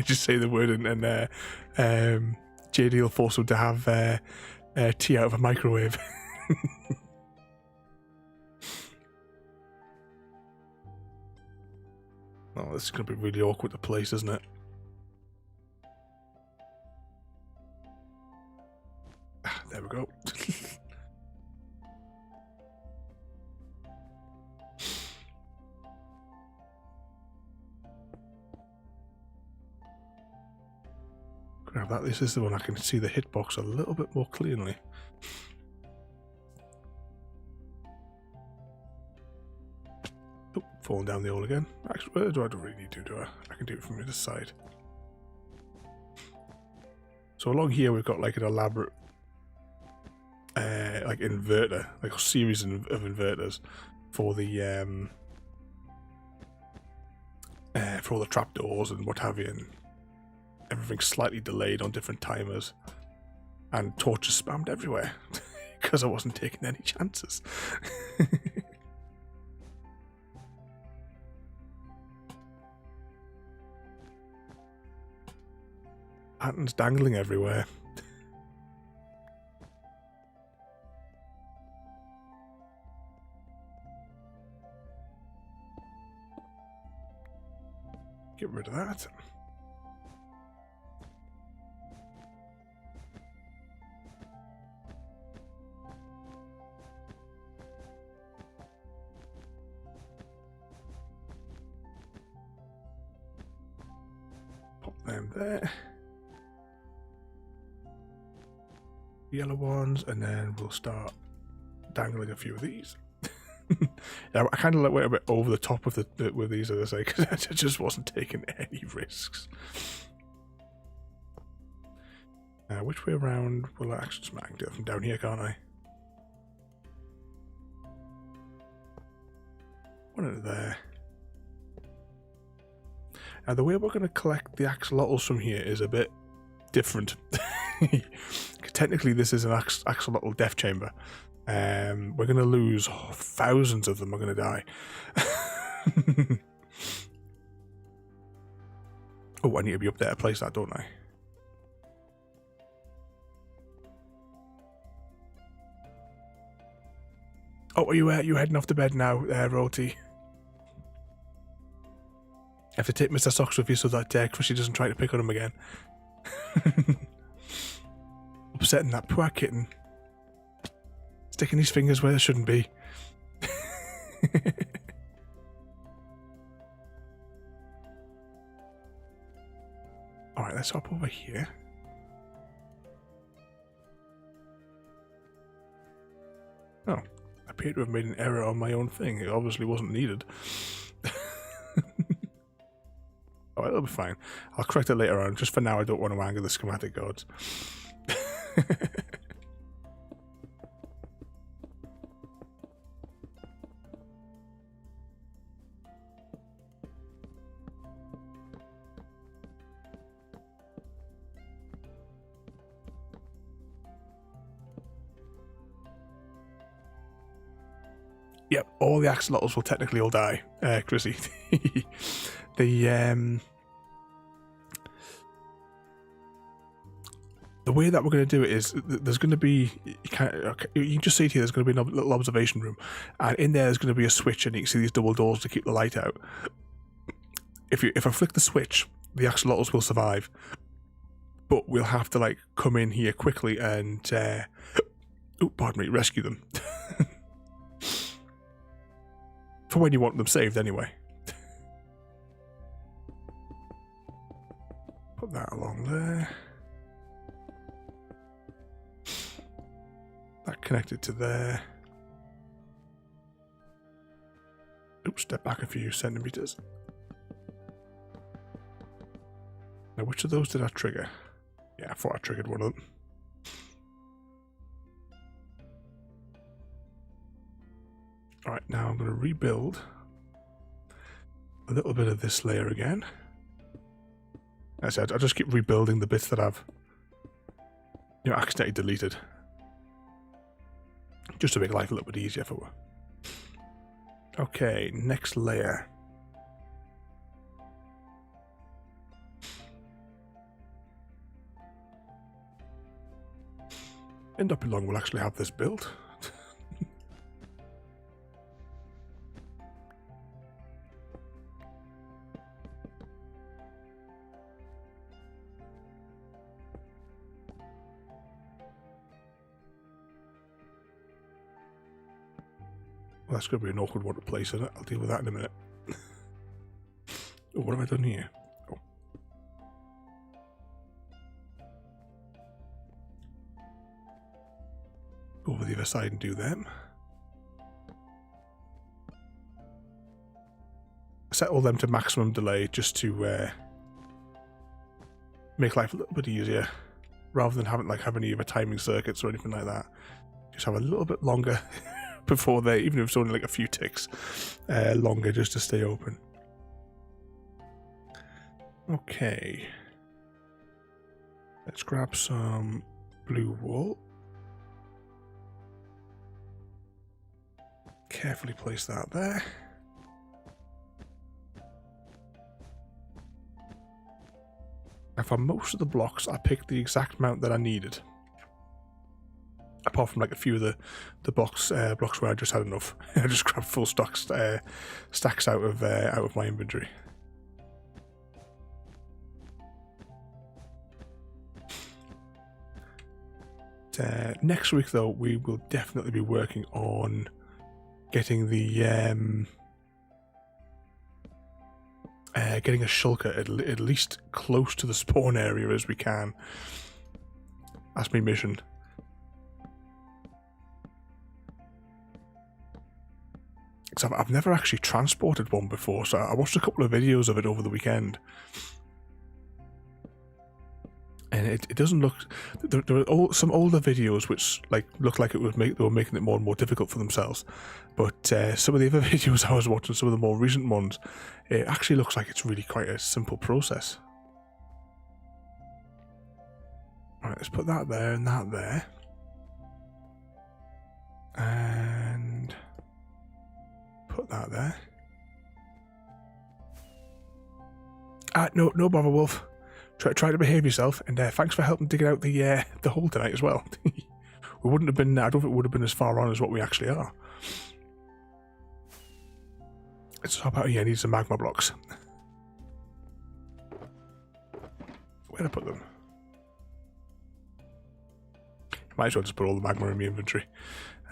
Just say the word and JD will force him to have tea out of a microwave. Oh, this is going to be really awkward to place, isn't it? There we go. Grab that. This is the one I can see the hitbox a little bit more clearly. Oh, falling down the hole again. Actually, I don't really need to, do I? I can do it from the other side. So along here we've got like an elaborate like inverter, like a series of inverters for the for all the trapdoors and what have you, and everything's slightly delayed on different timers, and torches spammed everywhere because I wasn't taking any chances. Lanterns dangling everywhere. Get rid of that. Pop them there. Yellow ones, and then we'll start dangling a few of these. Yeah, I kind of went a bit over the top of with these, as I say, because I just wasn't taking any risks. Which way around will I actually just do it from down here, can't I? One into there. Now the way we're going to collect the axolotls from here is a bit different. Technically this is an axolotl death chamber. We're going to lose thousands of them are going to die. Oh, I need to be up there to place that, don't I? Oh, are you heading off to bed now, Roti? I have to take Mr. Socks with you so that Chrissy doesn't try to pick on him again. Upsetting that poor kitten. sticking his fingers where they shouldn't be. Alright, let's hop over here. Oh, I appear to have made an error on my own thing. It obviously wasn't needed. Oh, it'll be fine. I'll correct it later on. Just for now, I don't want to anger the schematic gods. Yep, all the axolotls will technically all die, Chrissy. The way that we're going to do it is there's going to be, you can just see it here, there's going to be a little observation room, and in there's going to be a switch, and you can see these double doors to keep the light out. If I flick the switch, the axolotls will survive, but we'll have to like come in here quickly and pardon me, rescue them. For when you want them saved, anyway. Put that along there. That connected to there. Oops, step back a few centimeters. Now, which of those did I trigger? Yeah, I thought I triggered one of them. Alright, now I'm going to rebuild a little bit of this layer again. As I said, I'll just keep rebuilding the bits that I've accidentally deleted. Just to make life a little bit easier for her. Okay, next layer. End up long, we'll actually have this built. Well, that's going to be an awkward one to place, isn't it? I'll deal with that in a minute. Oh, what have I done here? Oh. Go over the other side and do them. Set all them to maximum delay just to make life a little bit easier, rather than having any of a timing circuits or anything like that. Just have a little bit longer before they, even if it's only like a few ticks longer, just to stay open. Okay, let's grab some blue wool. Carefully place that there. And for most of the blocks, I picked the exact amount that I needed. Apart from like a few of the blocks where I just had enough. I just grabbed full stacks out of my inventory. Next week, though, we will definitely be working on getting the getting a shulker at least close to the spawn area as we can. That's my mission. Because I've never actually transported one before, so I watched a couple of videos of it over the weekend. And it doesn't look... There are some older videos which look like they were making it more and more difficult for themselves. But some of the other videos I was watching, some of the more recent ones, it actually looks like it's really quite a simple process. Alright, let's put that there and that there. And put that there. No bother, Wolf. Try to behave yourself, and thanks for helping dig out the hole tonight as well. We wouldn't have been. I don't think we would have been as far on as what we actually are. Let's hop out here. I need some magma blocks. Where'd I put them? Might as well just put all the magma in my inventory.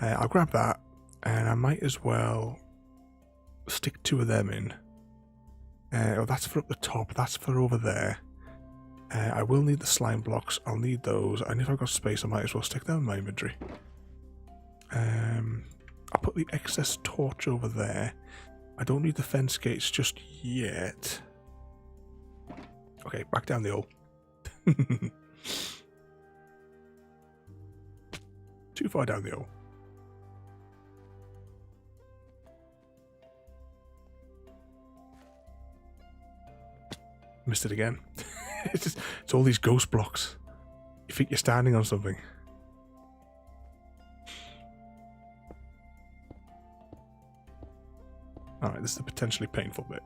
I'll grab that, and I might as well stick 2 of them in. Oh, that's for up the top. That's for over there. I will need the slime blocks. I'll need those. And if I've got space, I might as well stick them in my inventory. I'll put the excess torch over there. I don't need the fence gates just yet. Okay, back down the hole. Too far down the hole. Missed it again. It's all these ghost blocks. You think you're standing on something. Alright, this is a potentially painful bit.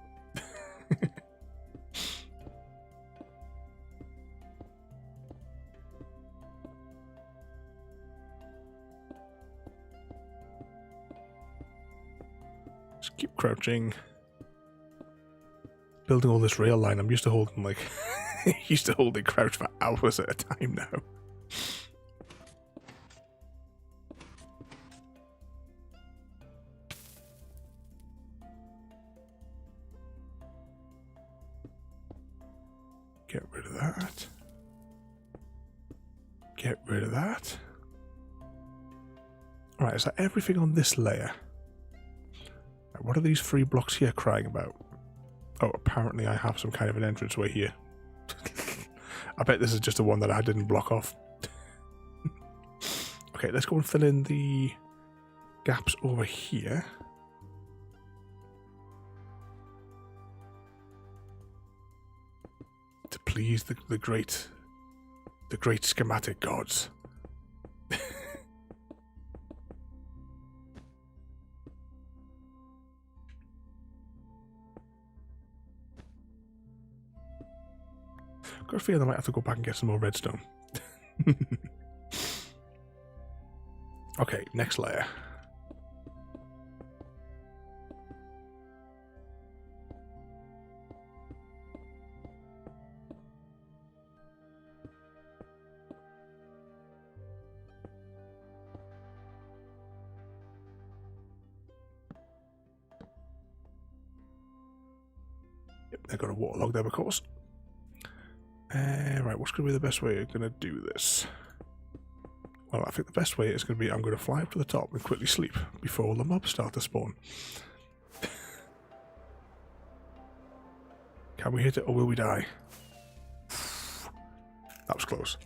Just keep crouching. Building all this rail line, I'm used to holding like used to holding crouch for hours at a time now. Get rid of that. Get rid of that. Alright, is that everything on this layer? Right, what are these 3 blocks here crying about? Oh, apparently I have some kind of an entranceway here. I bet this is just the one that I didn't block off. Okay, let's go and fill in the gaps over here. To please the great schematic gods. Got a feeling I might have to go back and get some more redstone. Okay, next layer. Yep, I got a waterlog there, of course. Right, what's going to be the best way of going to do this? Well, I think the best way is going to be I'm going to fly up to the top and quickly sleep before all the mobs start to spawn. Can we hit it or will we die? That was close.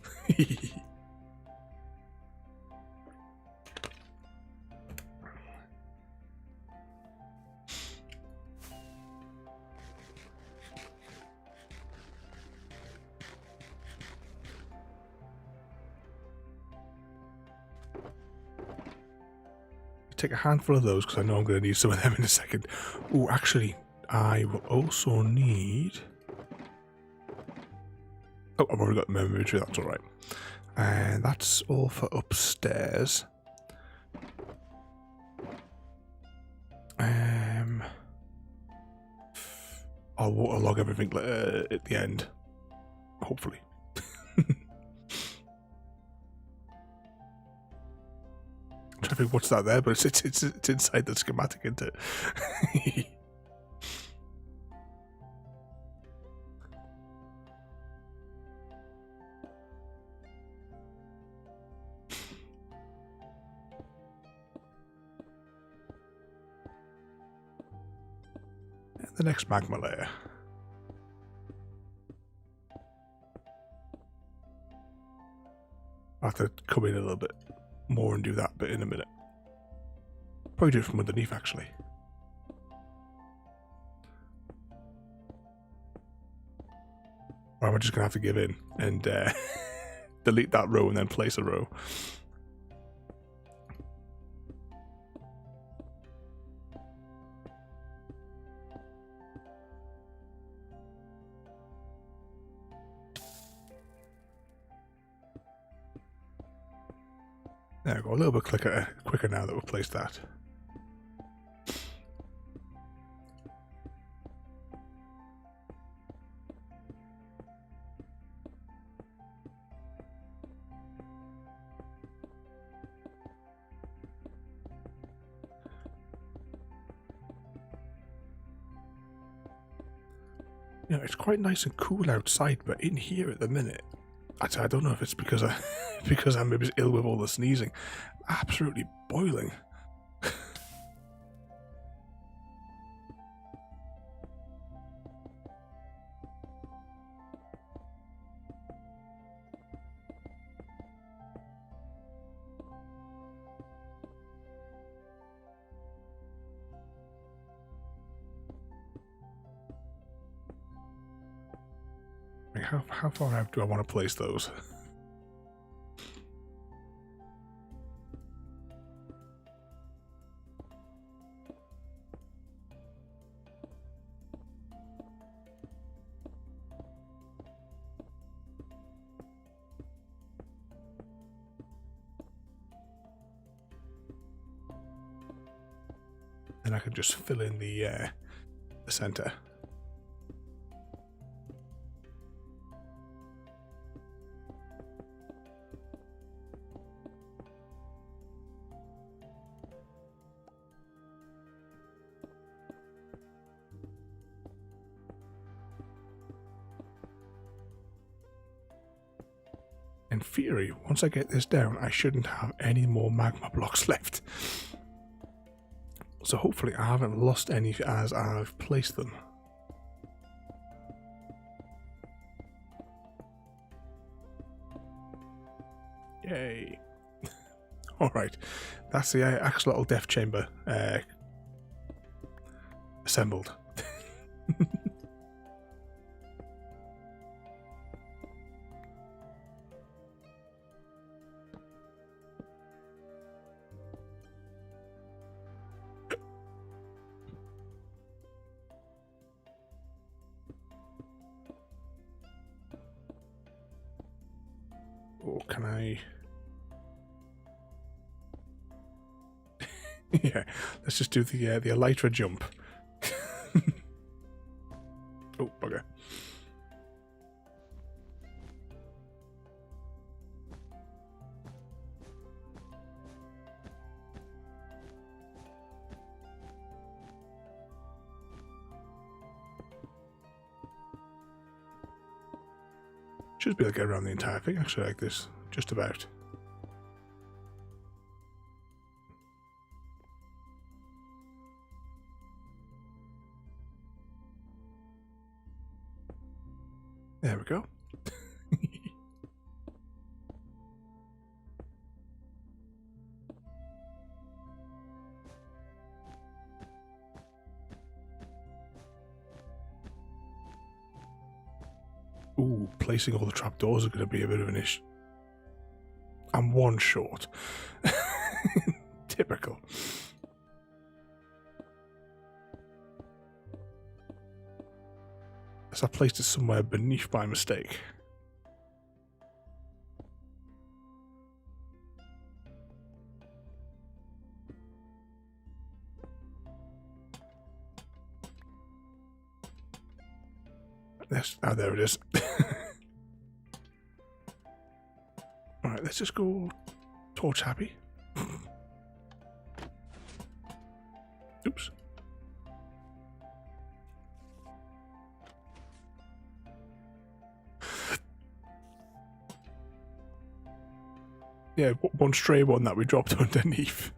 Take a handful of those because I know I'm going to need some of them in a second. Oh, actually, I will also need... Oh, I've already got the inventory, that's alright. And that's all for upstairs. I'll waterlog everything at the end. Hopefully. I'm trying to think what's that there, but it's inside the schematic, isn't it? And the next magma layer. I'll have to come in a little bit more and do that bit in a minute. Probably do it from underneath, actually. Or am I just going to have to give in and delete that row and then place a row? There we go, a little bit quicker now that we've placed that. You know, it's quite nice and cool outside, but in here at the minute, I don't know if it's because because I'm maybe ill with all the sneezing. Absolutely boiling. How far out do I want to place those? And I can just fill in the center. In theory, once I get this down, I shouldn't have any more magma blocks left. So hopefully I haven't lost any as I've placed them. Yay. Alright, that's the Axolotl Death Chamber assembled. Or can I... yeah, let's just do the elytra jump. Oh, bugger. Should be able to get around the entire thing actually like this, just about. There we go. Ooh, placing all the trapdoors are going to be a bit of an issue. I'm one short. Typical. So I placed it somewhere beneath by mistake. Yes, oh, there it is. Alright, let's just go torch happy. Oops. Yeah, one stray one that we dropped underneath.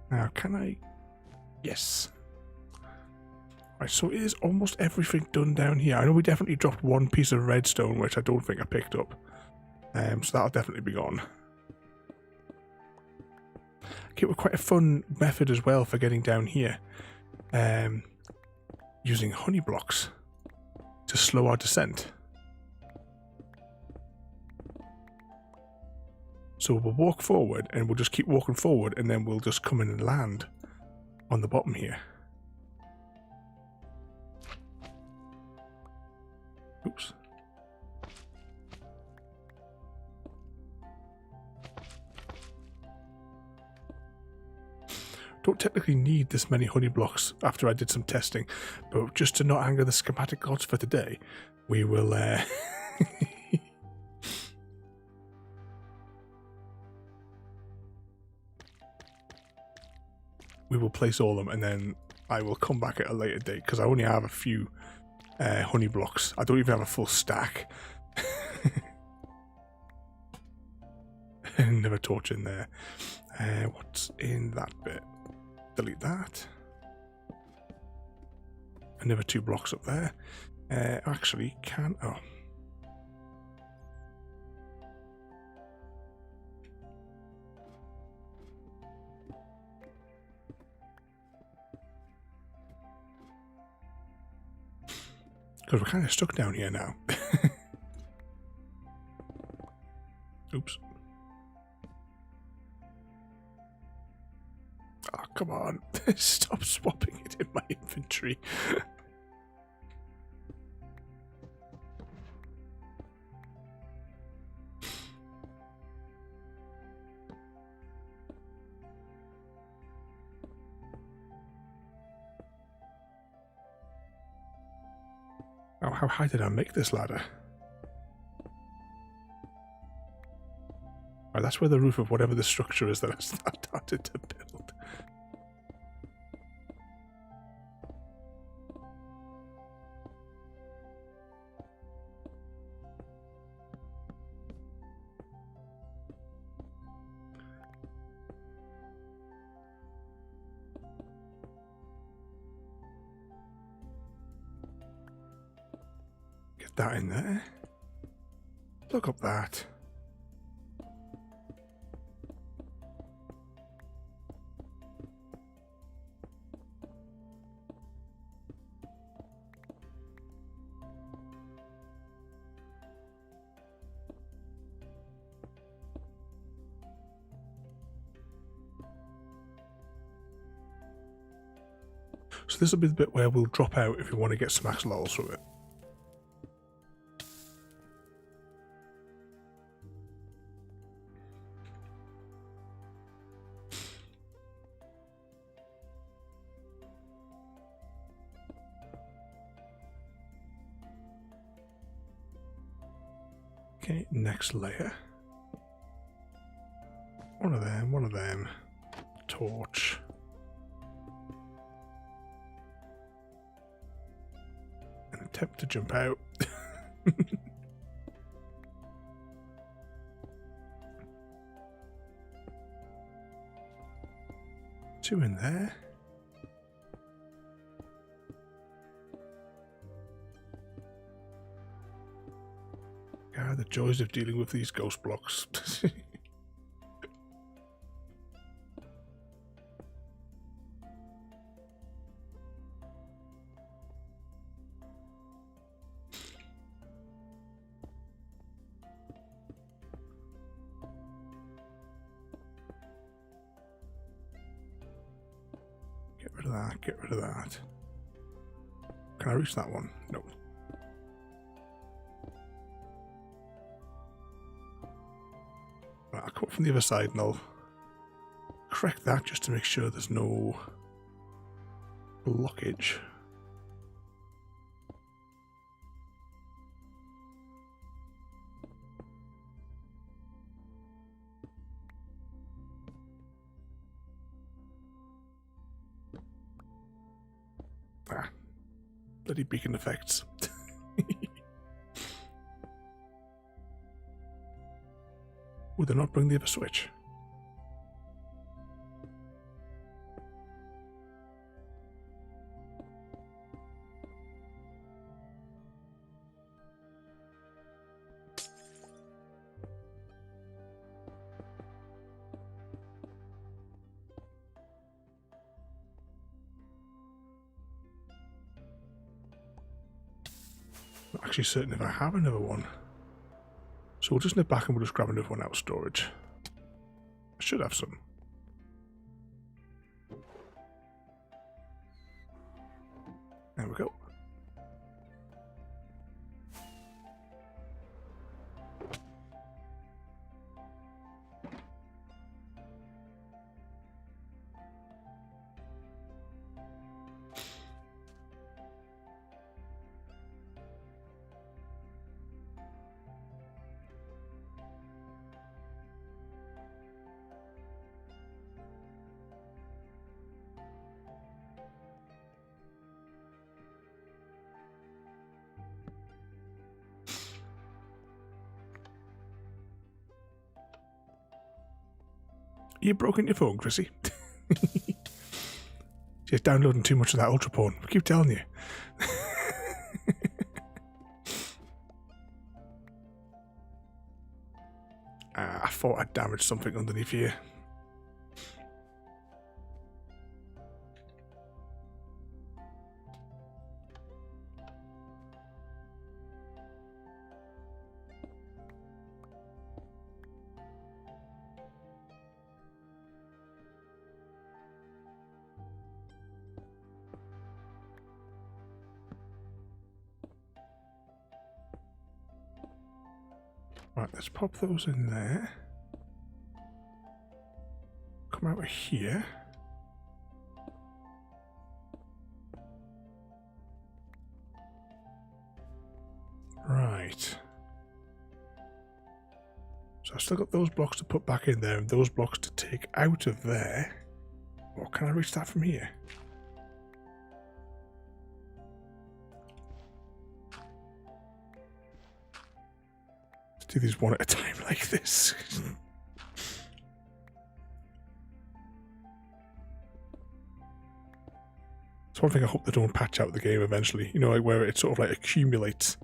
Now, can I... Yes. Right, so is almost everything done down here. I know we definitely dropped one piece of redstone, which I don't think I picked up. So that'll definitely be gone. Okay, well, quite a fun method as well for getting down here. Using honey blocks to slow our descent. So we'll walk forward and we'll just keep walking forward and then we'll just come in and land on the bottom here. Oops. Don't technically need this many honey blocks after I did some testing, but just to not anger the schematic gods for today, we will we will place all of them and then I will come back at a later date because I only have a few honey blocks. I don't even have a full stack. Another torch in there. What's in that bit? Delete that. Another 2 blocks up there. Actually, can... Oh. Because we're kind of stuck down here now. Oops. Oh, come on. Stop swapping it in my inventory. Oh, how high did I make this ladder? Oh, that's where the roof of whatever the structure is that I started to build. Get that in there. Look up that. So this will be the bit where we'll drop out if we want to get some axolotls from it. Okay, next layer. One of them. Torch. And attempt to jump out. Two in there. God, the joys of dealing with these ghost blocks. Get rid of that. Can I reach that one? No. Right, I'll come up from the other side and I'll correct that just to make sure there's no blockage. Ah, bloody beacon effects. Would they not bring the other switch? Not actually certain if I have another one. So we'll just nip back and we'll just grab another one out of storage. I should have some. There we go. You broken your phone, Chrissy? She's downloading too much of that ultra porn. I keep telling you. I thought I'd damaged something underneath here. Right, let's pop those in there. Come out of here. Right. So I've still got those blocks to put back in there and those blocks to take out of there. Or can I reach that from here? Let's do these one at a time like this. It's one thing I hope they don't patch out the game eventually. You know, like where it sort of like accumulates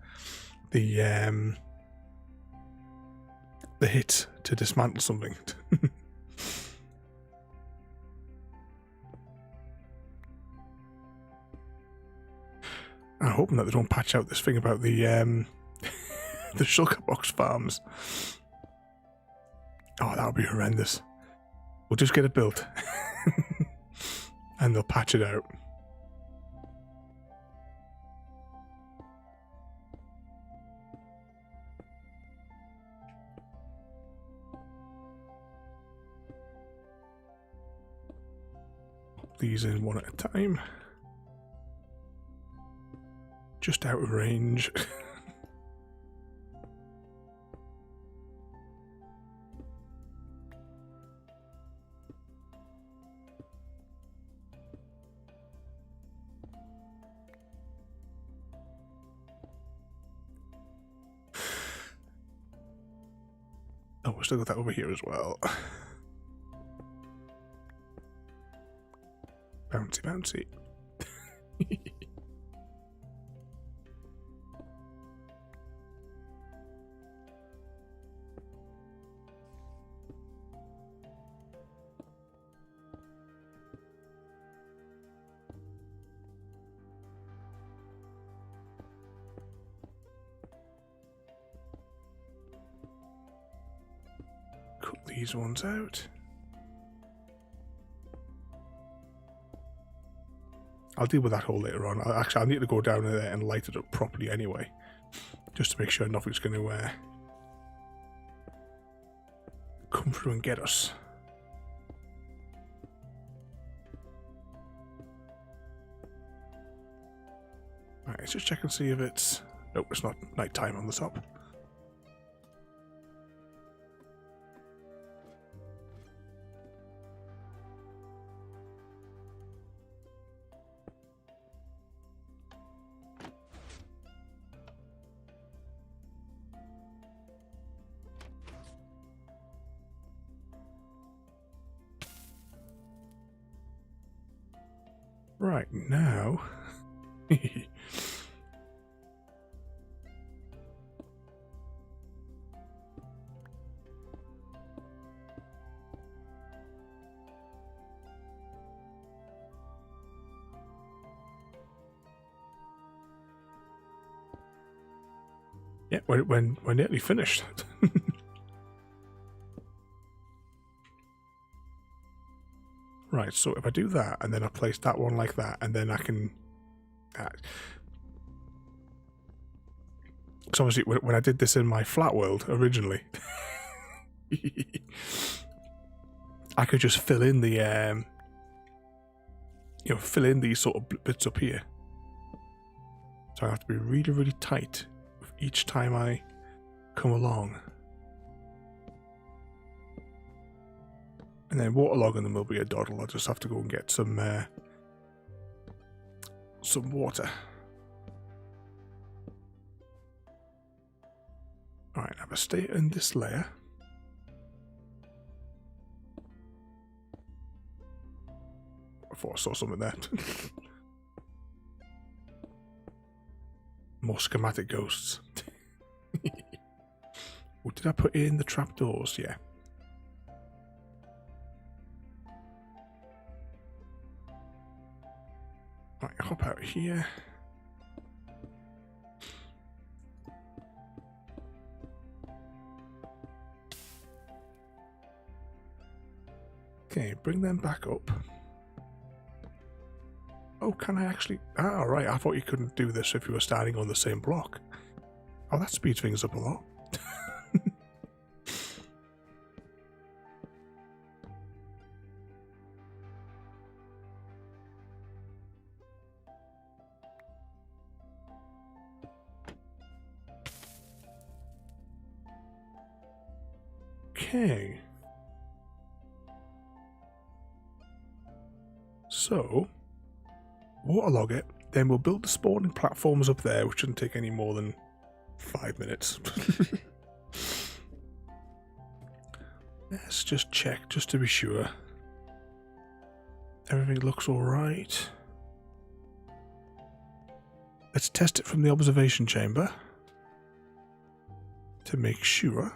the hit to dismantle something. I'm hoping that they don't patch out this thing about the the shulker box farms. Oh, that would be horrendous. We'll just get it built. And they'll patch it out. Pop these in one at a time. Just out of range. Oh, we've still got that over here as well. Bouncy, bouncy. Cut these ones out. I'll deal with that hole later on. I'll need to go down there and light it up properly anyway, just to make sure nothing's going to come through and get us. Alright, let's just check and see if it's... Nope, it's not night time on the top. Right, now... yeah, we're nearly finished. Right, so if I do that, and then I place that one like that, and then I can... Because obviously, when I did this in my flat world, originally, I could just fill in the, you know, fill in these sort of bits up here. So I have to be really, really tight with each time I come along. And then waterlogging them will be a doddle. I'll just have to go and get some water. Alright, now if I stay in this layer. thought I saw something there. More schematic ghosts. Oh, did I put in the trapdoors? Yeah. Right, hop out here. Okay, bring them back up. Oh, can I actually... Ah, right, I thought you couldn't do this if you were standing on the same block. Oh, that speeds things up a lot. Okay. So, waterlog it, then we'll build the spawning platforms up there, which shouldn't take any more than 5 minutes. Let's just check, just to be sure. Everything looks alright. Let's test it from the observation chamber to make sure.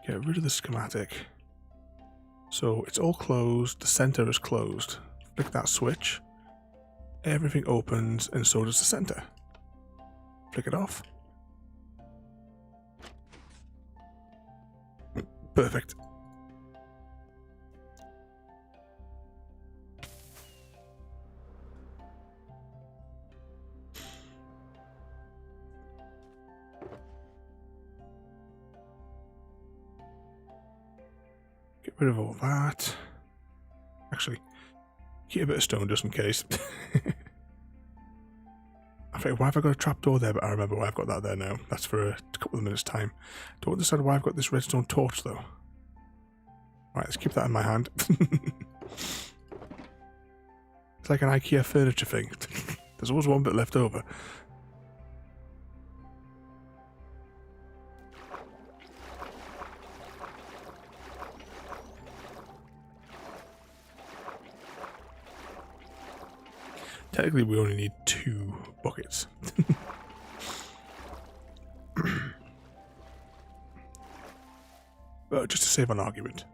Get rid of the schematic. So it's all closed, the center is closed. Flick that switch, everything opens, and so does the center. Flick it off. Perfect. Get rid of all that. Actually, keep a bit of stone just in case. I think, why have I got a trapdoor there? But I remember why I've got that there now. That's for a couple of minutes' time. Don't understand why I've got this redstone torch, though. Right, let's keep that in my hand. It's like an IKEA furniture thing. There's always one bit left over. Technically, we only need 2 buckets. But just to save an argument.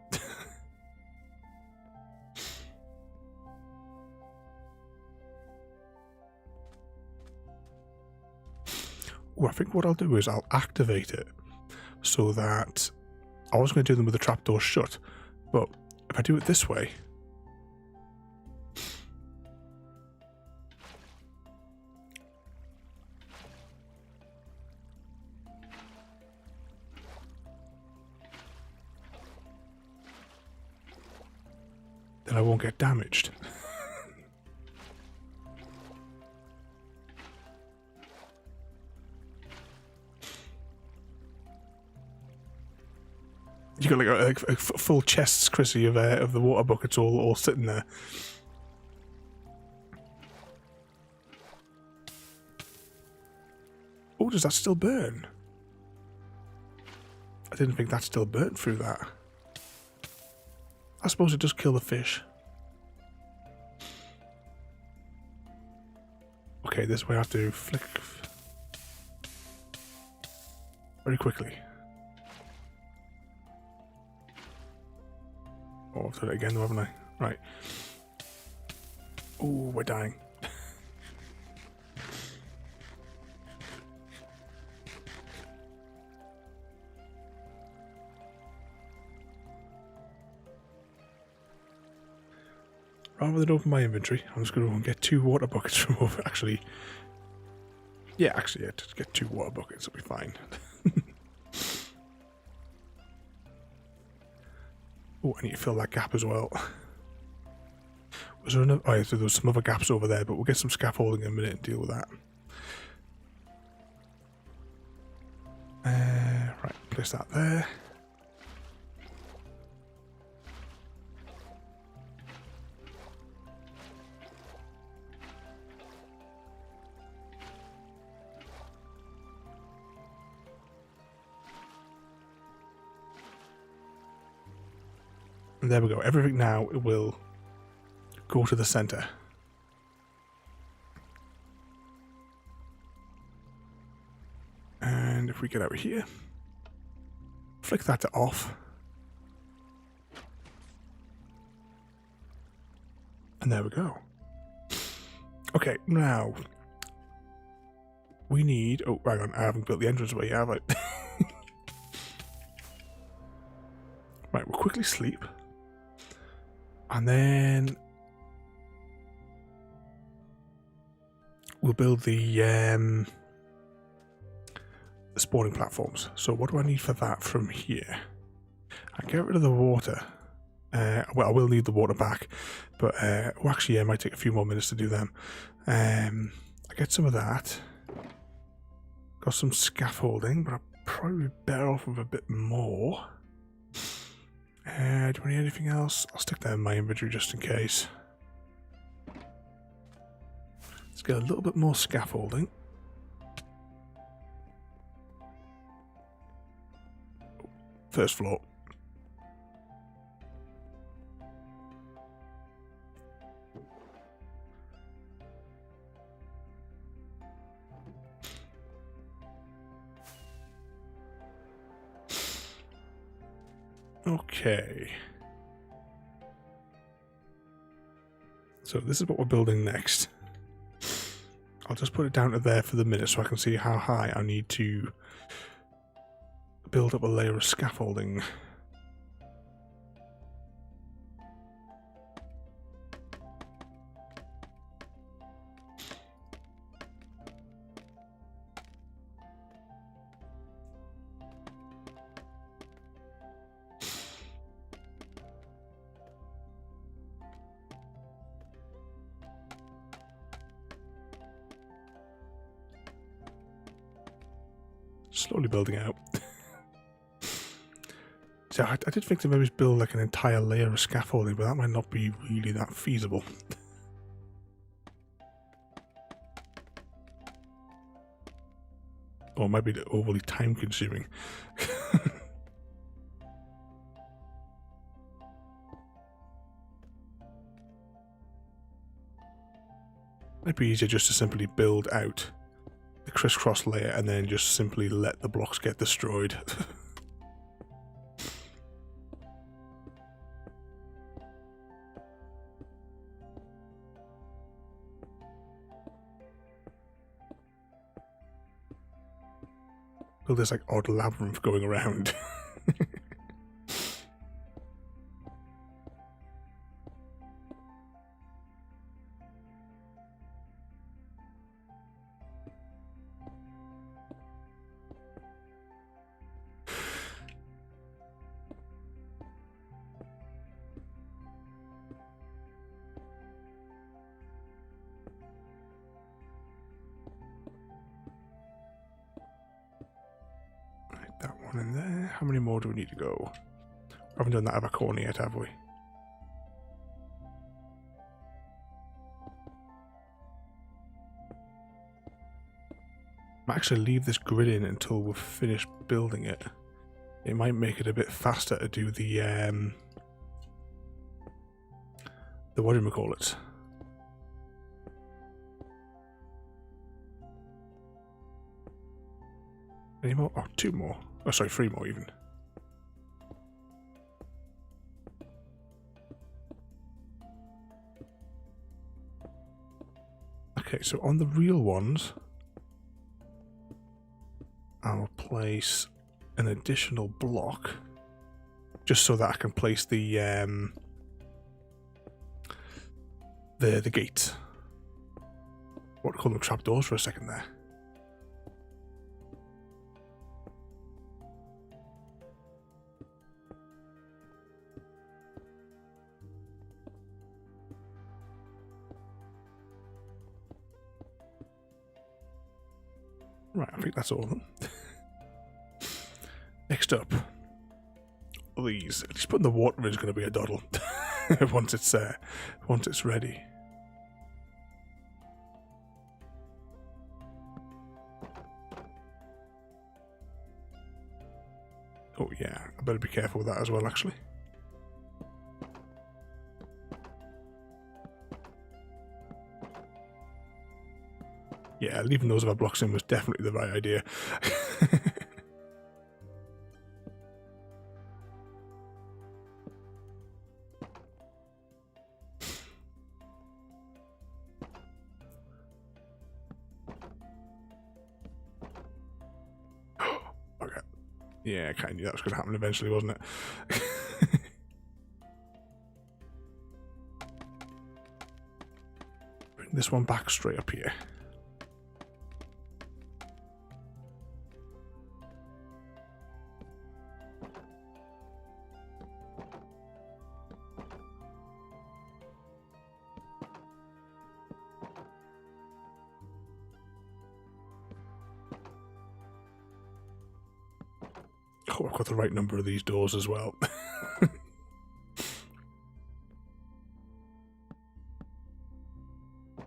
Oh, I think what I'll do is I'll activate it so that I was going to do them with the trapdoor shut, but if I do it this way, then I won't get damaged. You got like a full chests, Chrissy, of the water buckets all sitting there. Oh, does that still burn? I didn't think that still burnt through that. I suppose it does kill the fish. Okay, this way I have to flick very quickly. Oh, I've done it again though, haven't I? Right. Oh, we're dying. Rather than open my inventory, I'm just going to get 2 water buckets from over. Actually, yeah, just get 2 water buckets, it'll be fine. Oh, I need to fill that gap as well. Was there another? Oh, yeah, so there's some other gaps over there, but we'll get some scaffolding in a minute and deal with that. Right, place that there. And there we go. Everything now will go to the center. And if we get over here, flick that to off. And there we go. Okay, now we need... Oh, hang on, I haven't built the entranceway, have I? Right, we'll quickly sleep. And then we'll build the spawning platforms. So what do I need for that from here? I get rid of the water. Well, I will need the water back, but well, actually, yeah, it might take a few more minutes to do them. I get some of that. Got some scaffolding, but I'll probably be better off with a bit more. Do I need anything else? I'll stick that in my inventory just in case. Let's get a little bit more scaffolding. First floor. Okay. So this is what we're building next. I'll just put it down to there for the minute so I can see how high I need to build up a layer of scaffolding. Slowly building out. So I did think to maybe build like an entire layer of scaffolding, but that might not be really that feasible. Or it might be overly time consuming. Might be easier just to simply build out the crisscross layer and then just simply let the blocks get destroyed. Build this like odd labyrinth going around. That one in there. How many more do we need to go? We haven't done that other corner yet, have we? Might actually leave this grid in until we've finished building it. It might make it a bit faster to do the what do you call it? Any more? Oh, 2 more. Oh, sorry, 3 more even. Okay, so on the real ones, I'll place an additional block just so that I can place the gates. What do you call them? Trapdoors for a second there. Right, I think that's all of them. Next up, these. At least putting the water in is going to be a doddle once it's ready. Oh yeah, I better be careful with that as well, actually. Yeah, leaving those other blocks in was definitely the right idea. Okay. Yeah, I kind of knew that was going to happen eventually, wasn't it? Bring this one back straight up here. Oh, I've got the right number of these doors as well.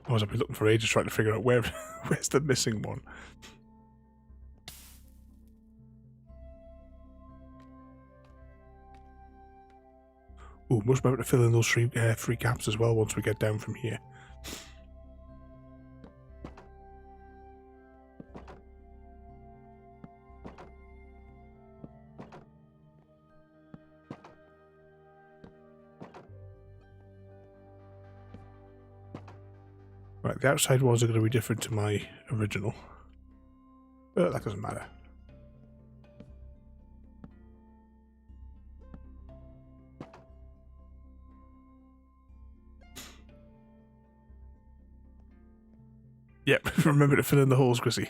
Otherwise, I've been looking for ages trying to figure out where's the missing one. Ooh, must be able to fill in those three gaps as well once we get down from here. Right, the outside ones are going to be different to my original. But that doesn't matter. Yep, remember to fill in the holes, Chrissy.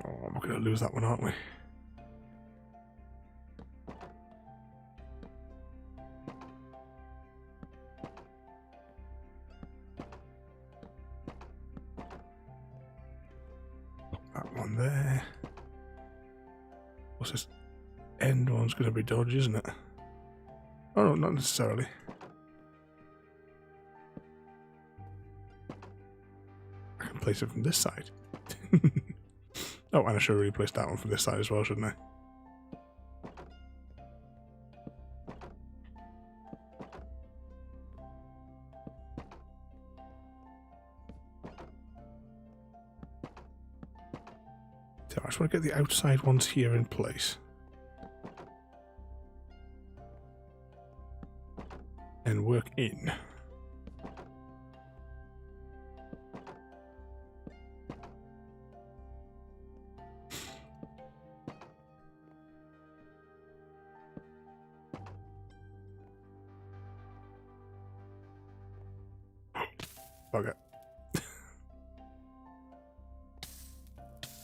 Oh, we're going to lose that one, aren't we? That one there. What's this? End one's going to be dodgy, isn't it? Oh no, not necessarily. I can place it from this side. Oh, and I should have really placed that one from this side as well, shouldn't I? So I just want to get the outside ones here in place. And work in. Bugger.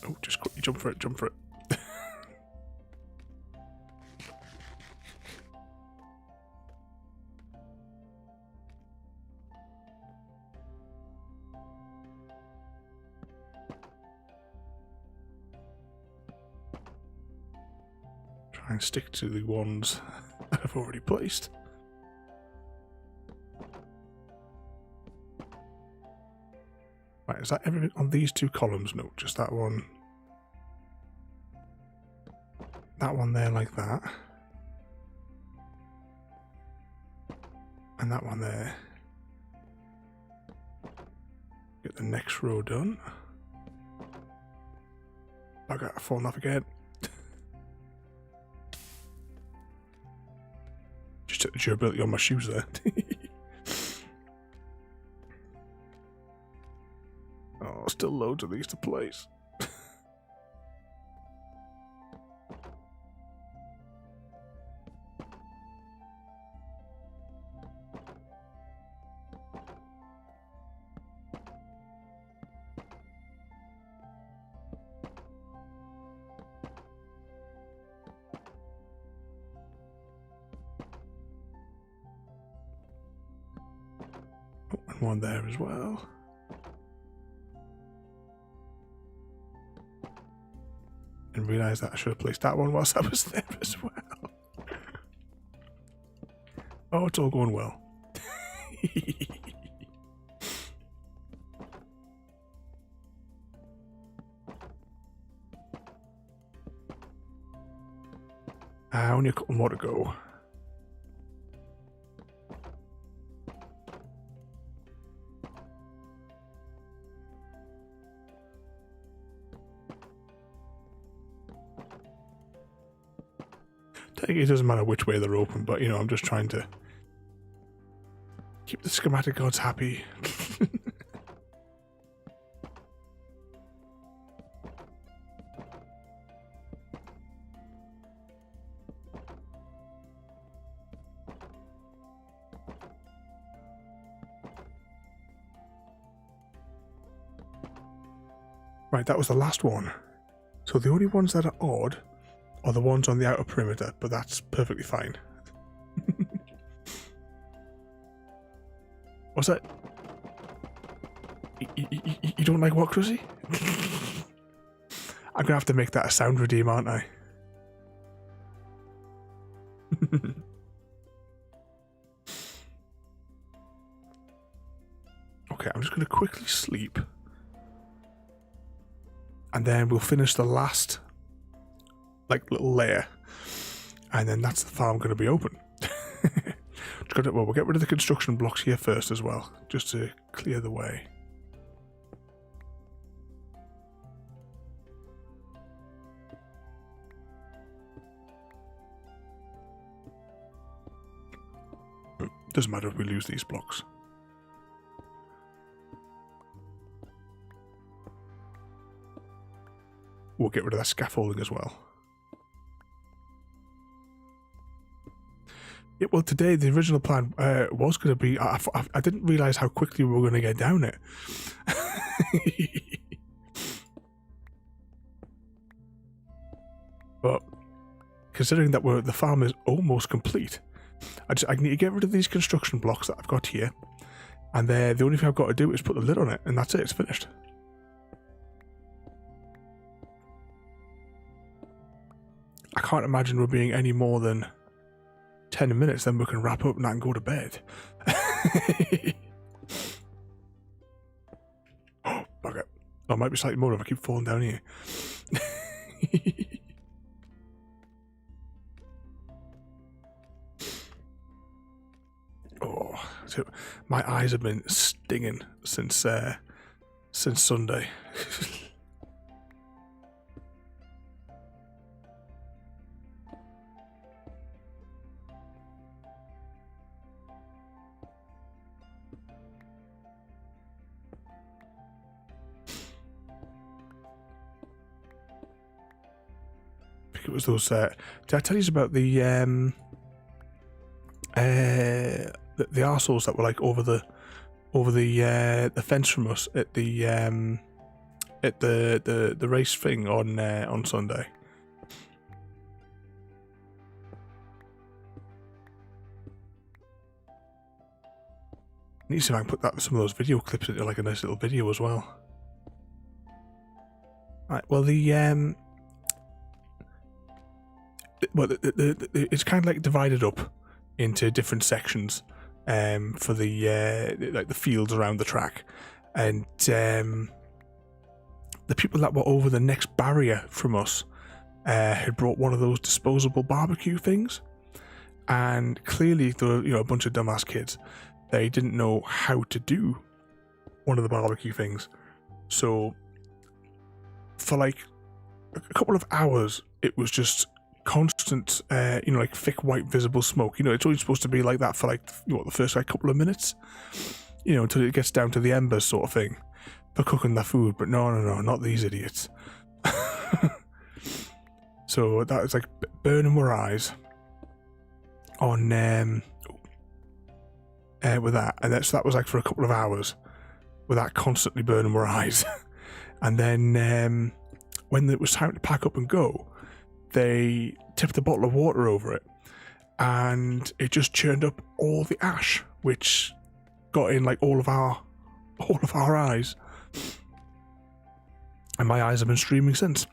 Oh, just quickly jump for it, jump for it. Try and stick to the ones that I've already placed. Right, is that everything on these two columns? No, just that one. That one there like that. And that one there. Get the next row done. Okay, I've fallen off again. Just took the durability on my shoes there. Oh, still loads of these to place. Oh, and one there as well. And realised that I should have placed that one whilst I was there as well. Oh, it's all going well. Only a couple more to go. It doesn't matter which way they're open, but you know, I'm just trying to keep the schematic gods happy. Right, that was the last one. So the only ones that are odd are the ones on the outer perimeter, but that's perfectly fine. What's that? You don't like what, Chrissy? I'm gonna have to make that a sound redeem, aren't I? Okay, I'm just gonna quickly sleep. And then we'll finish the last, like, little layer. And then that's the farm going to be open. Well, we'll get rid of the construction blocks here first as well, just to clear the way. Doesn't matter if we lose these blocks. We'll get rid of that scaffolding as well. Yeah, well, today the original plan was going to be... I didn't realise how quickly we were going to get down it. But considering that the farm is almost complete, I need to get rid of these construction blocks that I've got here. And the only thing I've got to do is put the lid on it, and that's it, it's finished. I can't imagine we're being any more than 10 minutes, then we can wrap up and I can go to bed. Oh, bugger. Oh, it might be slightly more if I keep falling down here. Oh, so my eyes have been stinging since Sunday. It was those. Did I tell you about the arseholes that were like over the fence from us at the race thing on Sunday? I need to see if I can put some of those video clips into like a nice little video as well. Right. Well, it's kind of like divided up into different sections for the like the fields around the track, and the people that were over the next barrier from us had brought one of those disposable barbecue things, and clearly there were a bunch of dumbass kids. They didn't know how to do one of the barbecue things, so for like a couple of hours it was just constant, like thick white visible smoke. It's only supposed to be like that for like the first like couple of minutes, until it gets down to the embers sort of thing for cooking the food. But no, not these idiots. So that was like burning our eyes on with that, and so that was like for a couple of hours with that constantly burning our eyes. And then when it was time to pack up and go, they tipped a bottle of water over it, and it just churned up all the ash, which got in like all of our eyes, and my eyes have been streaming since.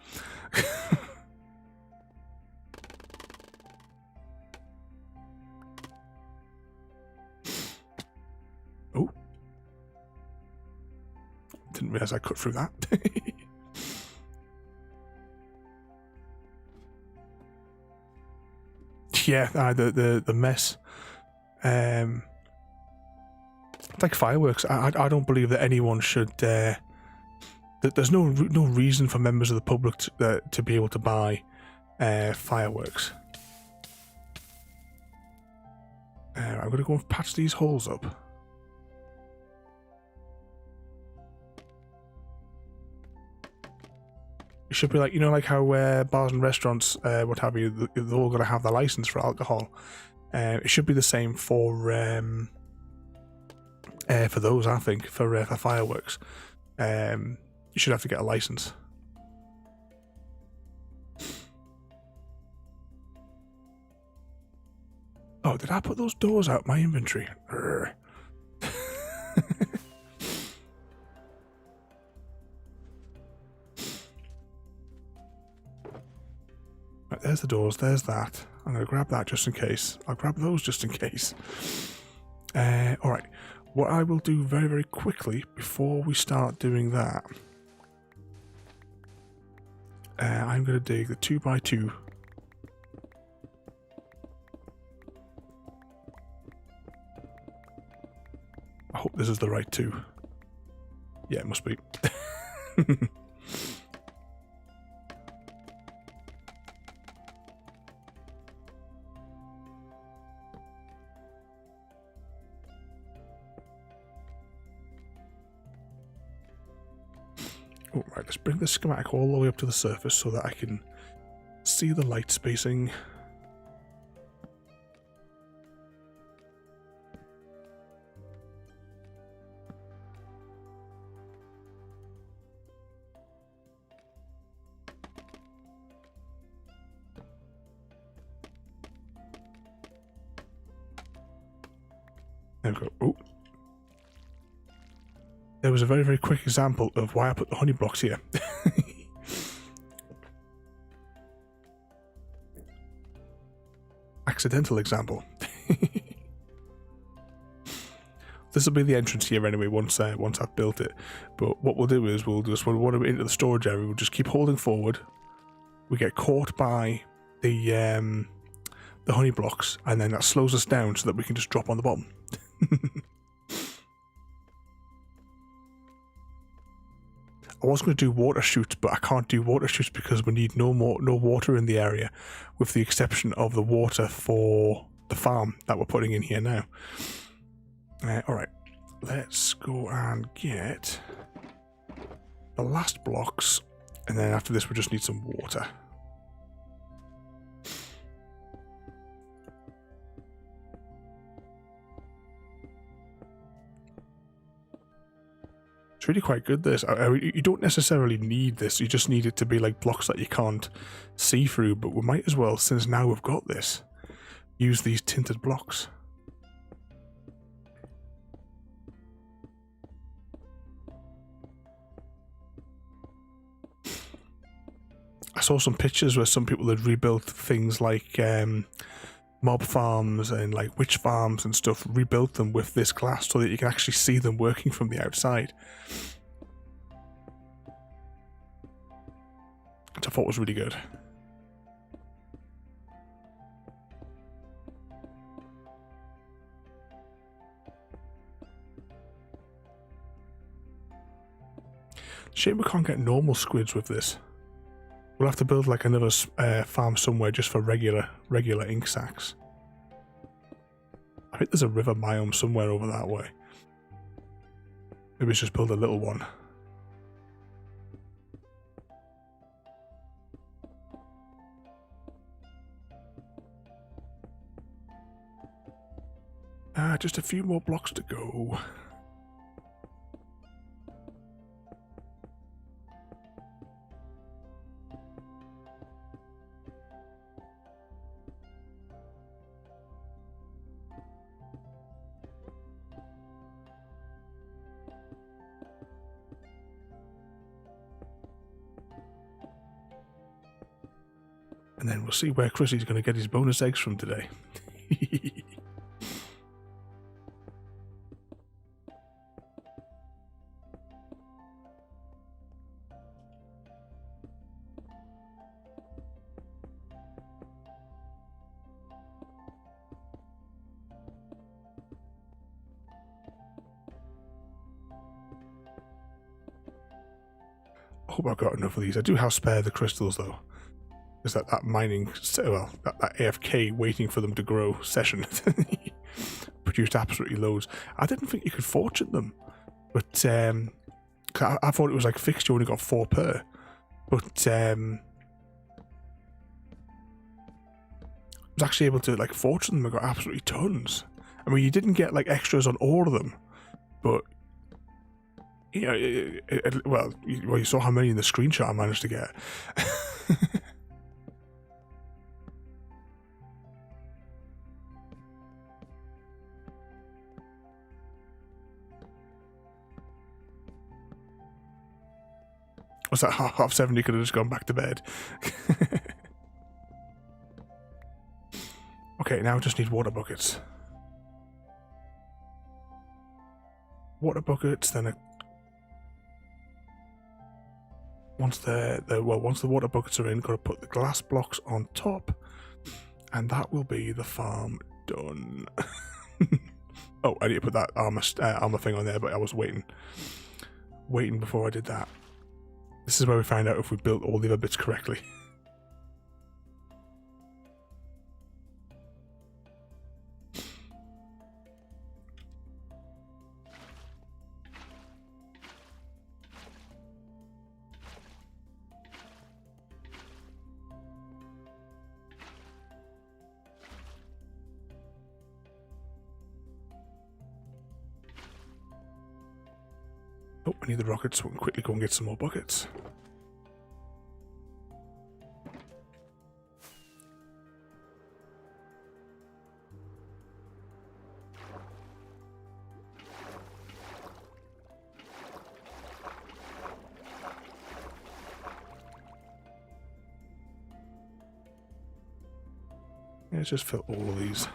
Oh, didn't realize I cut through that. Yeah, the mess. It's like fireworks. I don't believe that anyone should. That there's no reason for members of the public to be able to buy fireworks. I'm going to go and patch these holes up. It should be like, you know, like how bars and restaurants, what have you, they're all going to have the license for alcohol. It should be the same for those, I think, for fireworks. You should have to get a license. Oh, did I put those doors out my inventory? Right, there's the doors, there's that. I'm going to grab that just in case. I'll grab those just in case. Alright, what I will do very, very quickly before we start doing that, I'm going to dig the 2x2. I hope this is the right 2. Yeah, it must be. Oh, right, let's bring the schematic all the way up to the surface so that I can see the light spacing. There we go. Oh. There was a very, very quick example of why I put the honey blocks here. Accidental example. This will be the entrance here anyway once I've built it. But what we'll do is when we want to into the storage area, we'll just keep holding forward. We get caught by the honey blocks, and then that slows us down so that we can just drop on the bottom. I was going to do water chutes, but I can't do water chutes because we need no water in the area, with the exception of the water for the farm that we're putting in here now. Alright, let's go and get the last blocks, and then after this we just need some water. It's really quite good, this. You don't necessarily need this, you just need it to be like blocks that you can't see through, but we might as well, since now we've got this, use these tinted blocks. I saw some pictures where some people had rebuilt things like mob farms and like witch farms and stuff, rebuilt them with this glass so that you can actually see them working from the outside, which I thought was really good. Shame we can't get normal squids with this. We'll have to build like another farm somewhere just for regular ink sacs. I think there's a river biome somewhere over that way. Maybe let's just build a little one. Just a few more blocks to go. And then we'll see where Chrissy's going to get his bonus eggs from today. I hope I've got enough of these. I do have spare the crystals though. Is that mining, well, that AFK waiting for them to grow session. produced absolutely loads. I didn't think you could fortune them, but I thought it was like fixed. You only got 4 per, but I was actually able to like fortune them. I got absolutely tons. I mean, you didn't get like extras on all of them, but you know, well, you saw how many in the screenshot I managed to get. Was that half 7? You could have just gone back to bed. Okay, now I just need water buckets. Water buckets, then once the water buckets are in, got to put the glass blocks on top, and that will be the farm done. Oh, I need to put that armor thing on there, but I was waiting before I did that. This is where we find out if we built all the other bits correctly. Oh, I need the rockets so we can quickly go and get some more buckets. Yeah, let's just fill all of these.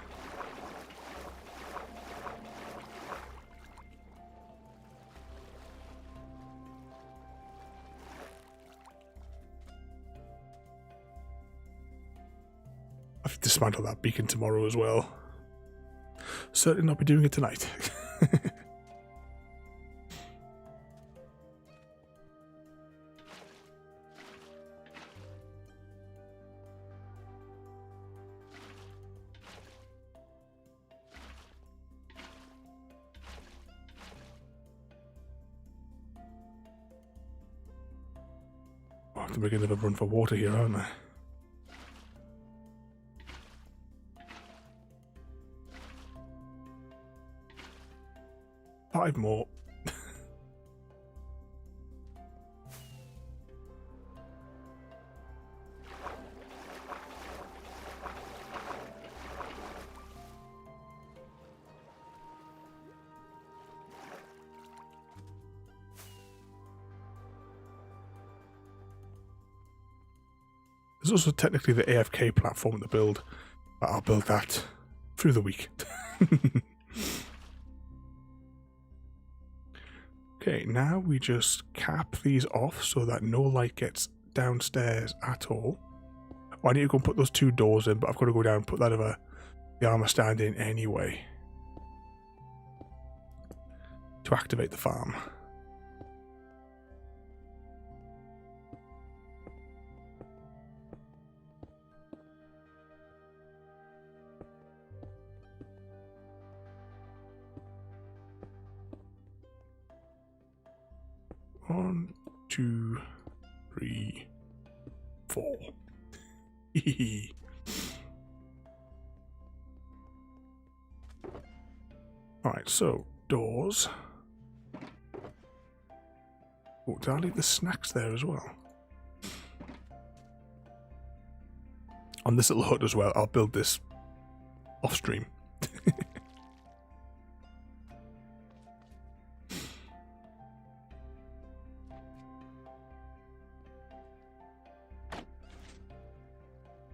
I've dismantled that beacon tomorrow as well. Certainly not be doing it tonight. I have to make another run for water here, aren't I? Five more. There's also technically the AFK platform to build, but I'll build that through the week. Okay, now we just cap these off so that no light gets downstairs at all. Well, I need to go and put those 2 doors in, but I've got to go down and put that other the armor stand in anyway to activate the farm. One, 2, 3, 4. Alright, so doors. Oh, did I leave the snacks there as well? On this little hut as well, I'll build this off stream.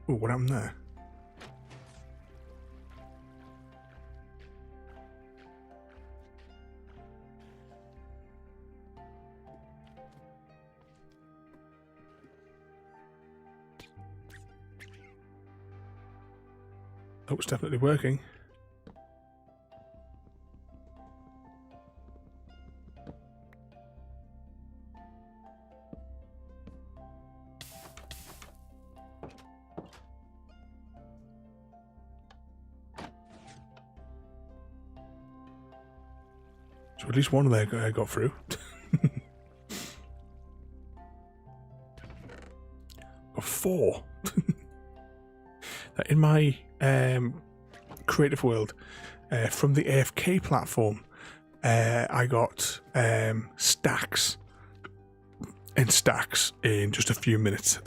Oh, what happened there? Oh, it's definitely working. So at least one of them got through. Got 4. In my creative world, from the AFK platform, I got stacks and stacks in just a few minutes.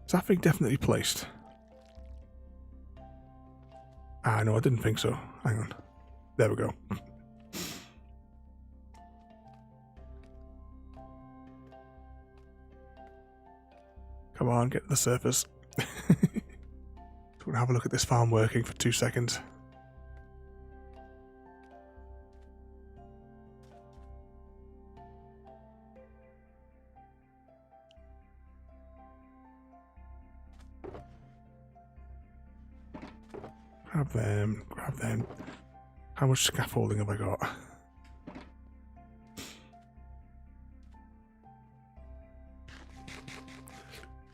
Is that thing definitely placed? Ah, no, I didn't think so. Hang on. There we go. Come on, get to the surface. Just want to have a look at this farm working for 2 seconds. Grab them, grab them. How much scaffolding have I got?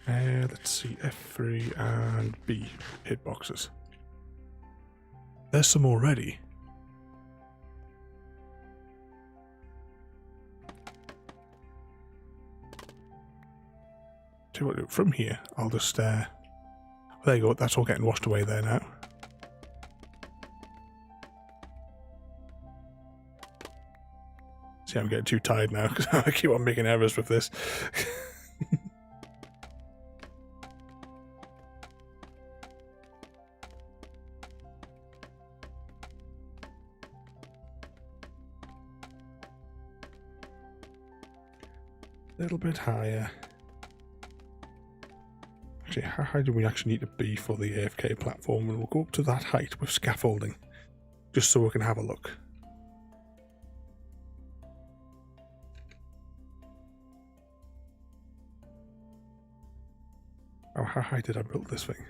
Let's see, F3 and B hitboxes. There's some already. See what, from here, I'll just, there you go, that's all getting washed away there now. See, I'm getting too tired now because I keep on making errors with this. A little bit higher. Actually, how high do we actually need to be for the AFK platform? And we'll go up to that height with scaffolding, just so we can have a look. Oh, how high did I build this thing?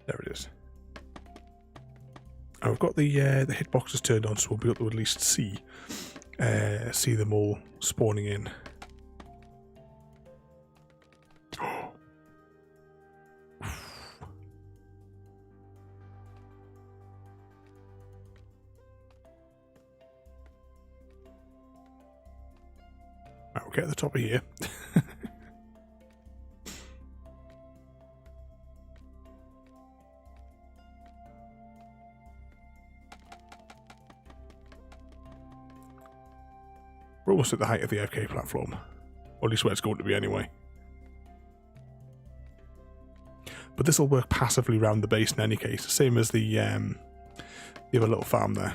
There it is. I've got the hitboxes turned on, so we'll be able to at least see them all spawning in. Right, we'll get at the top of here. We're almost at the height of the AFK platform, or at least where it's going to be anyway. But this will work passively around the base in any case, same as the other little farm there.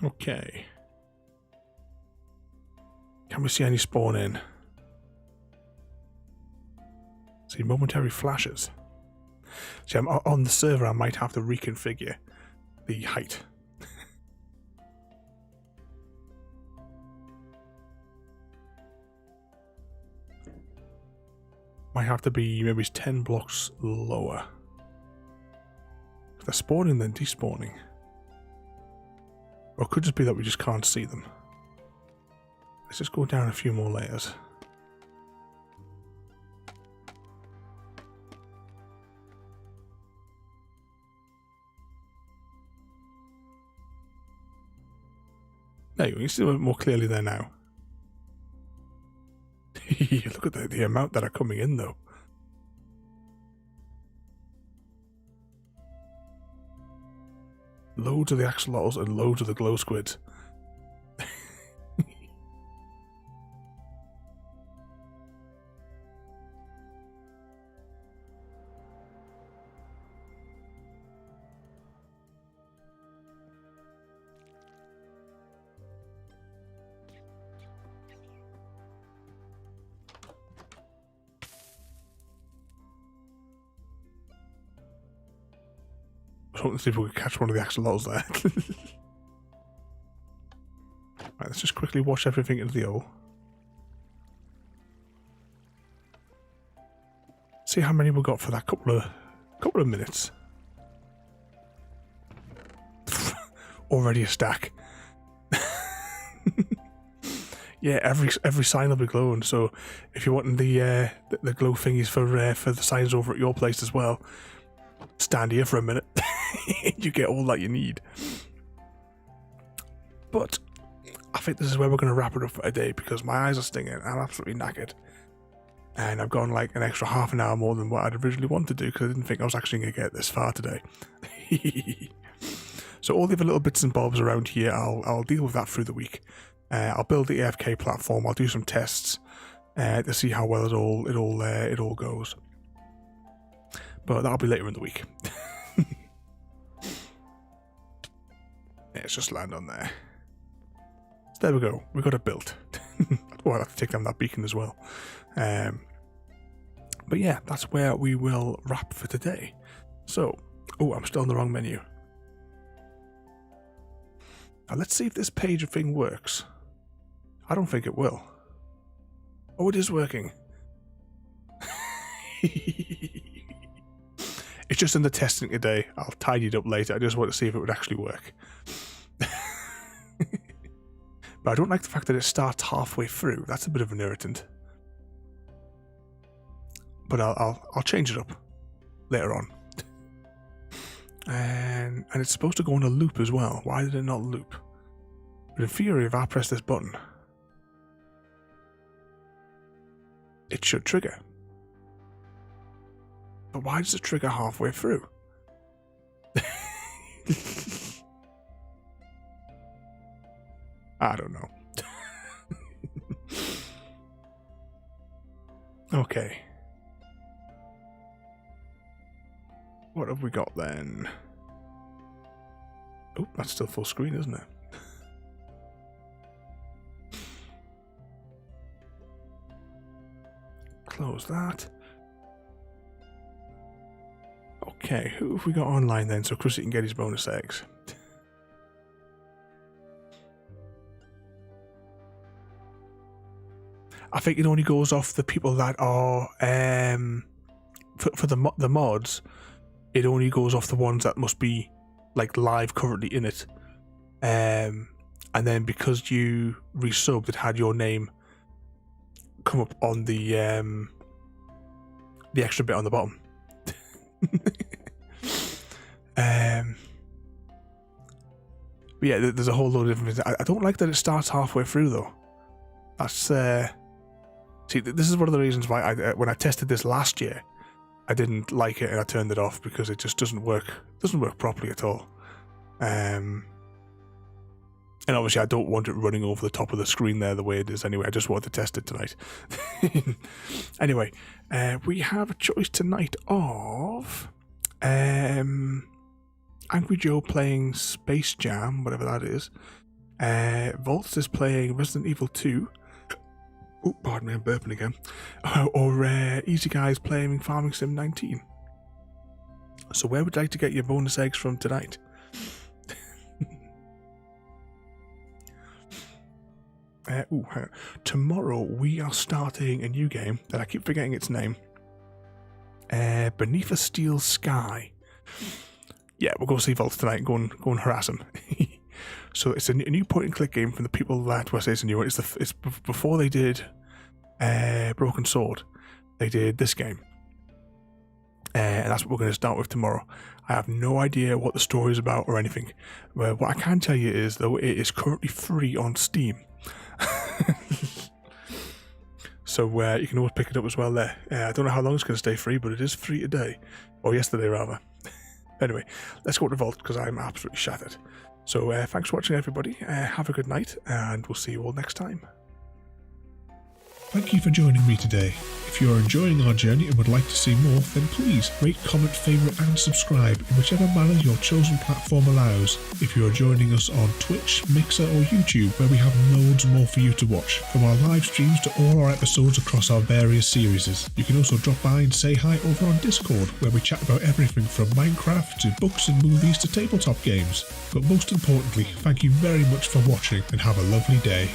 Okay. Can we see any spawn in? See momentary flashes. See, on the server I might have to reconfigure the height. Might have to be maybe 10 blocks lower. If they're spawning then despawning. Or it could just be that we just can't see them. Let's just go down a few more layers. There you go, you see it more clearly there now. Look at the amount that are coming in though. Loads of the axolotls and loads of the glow squids. I was hoping to see if we could catch one of the axolotls there. Right, let's just quickly wash everything into the hole. See how many we got for that couple of minutes. already a stack. Yeah, every sign will be glowing. So if you're wanting the glow thingies for the signs over at your place as well, stand here for a minute. You get all that you need. But I think this is where we're going to wrap it up for today, because my eyes are stinging. I'm absolutely knackered. And I've gone like an extra half an hour more than what I'd originally wanted to do, because I didn't think I was actually going to get this far today. So all the other little bits and bobs around here, I'll deal with that through the week. I'll build the AFK platform. I'll do some tests to see how well it all goes. But that'll be later in the week. Let's just land on there. So there we go. We got it built. Oh, I'll have to take down that beacon as well. But yeah, that's where we will wrap for today. So, oh, I'm still on the wrong menu. Now let's see if this page thing works. I don't think it will. Oh, it is working. It's just in the testing today. I'll tidy it up later. I just want to see if it would actually work. But I don't like the fact that it starts halfway through. That's a bit of an irritant. But I'll change it up later on. And it's supposed to go on a loop as well. Why did it not loop? But in theory, if I press this button, it should trigger. But why does it trigger halfway through? I don't know. Okay. What have we got then? Oh, that's still full screen, isn't it? Close that. Okay, who have we got online then so Chrissy can get his bonus eggs? I think it only goes off the people that are for the mods. It only goes off the ones that must be like live currently in it, and then because you resubbed, it had your name come up on the extra bit on the bottom. But yeah, there's a whole load of different things. I don't like that it starts halfway through though. That's see, this is one of the reasons why when I tested this last year, I didn't like it and I turned it off, because it just doesn't work. Doesn't work properly at all. And obviously I don't want it running over the top of the screen there the way it is anyway. I just wanted to test it tonight. Anyway, we have a choice tonight of Angry Joe playing Space Jam, whatever that is. Volts is playing Resident Evil 2. Oh, pardon me, I'm burping again. Or Easy Guys playing Farming Sim 19. So where would you like to get your bonus eggs from tonight? Tomorrow we are starting a new game that I keep forgetting its name. Beneath a Steel Sky. Yeah, we'll go see Volts tonight and go and harass him. So it's a new point-and-click game from the people that was it's a new one. It's before they did Broken Sword. They did this game, and that's what we're going to start with tomorrow. I have no idea what the story is about or anything. What I can tell you is, though, it is currently free on Steam. So you can always pick it up as well there. I don't know how long it's going to stay free, but it is free today, or yesterday rather. Anyway, let's go to Vault because I'm absolutely shattered. So thanks for watching, everybody. Have a good night, and we'll see you all next time. Thank you for joining me today. If you are enjoying our journey and would like to see more, then please rate, comment, favourite and subscribe in whichever manner your chosen platform allows. If you are joining us on Twitch, Mixer or YouTube, where we have loads more for you to watch, from our live streams to all our episodes across our various series. You can also drop by and say hi over on Discord, where we chat about everything from Minecraft to books and movies to tabletop games. But most importantly, thank you very much for watching and have a lovely day.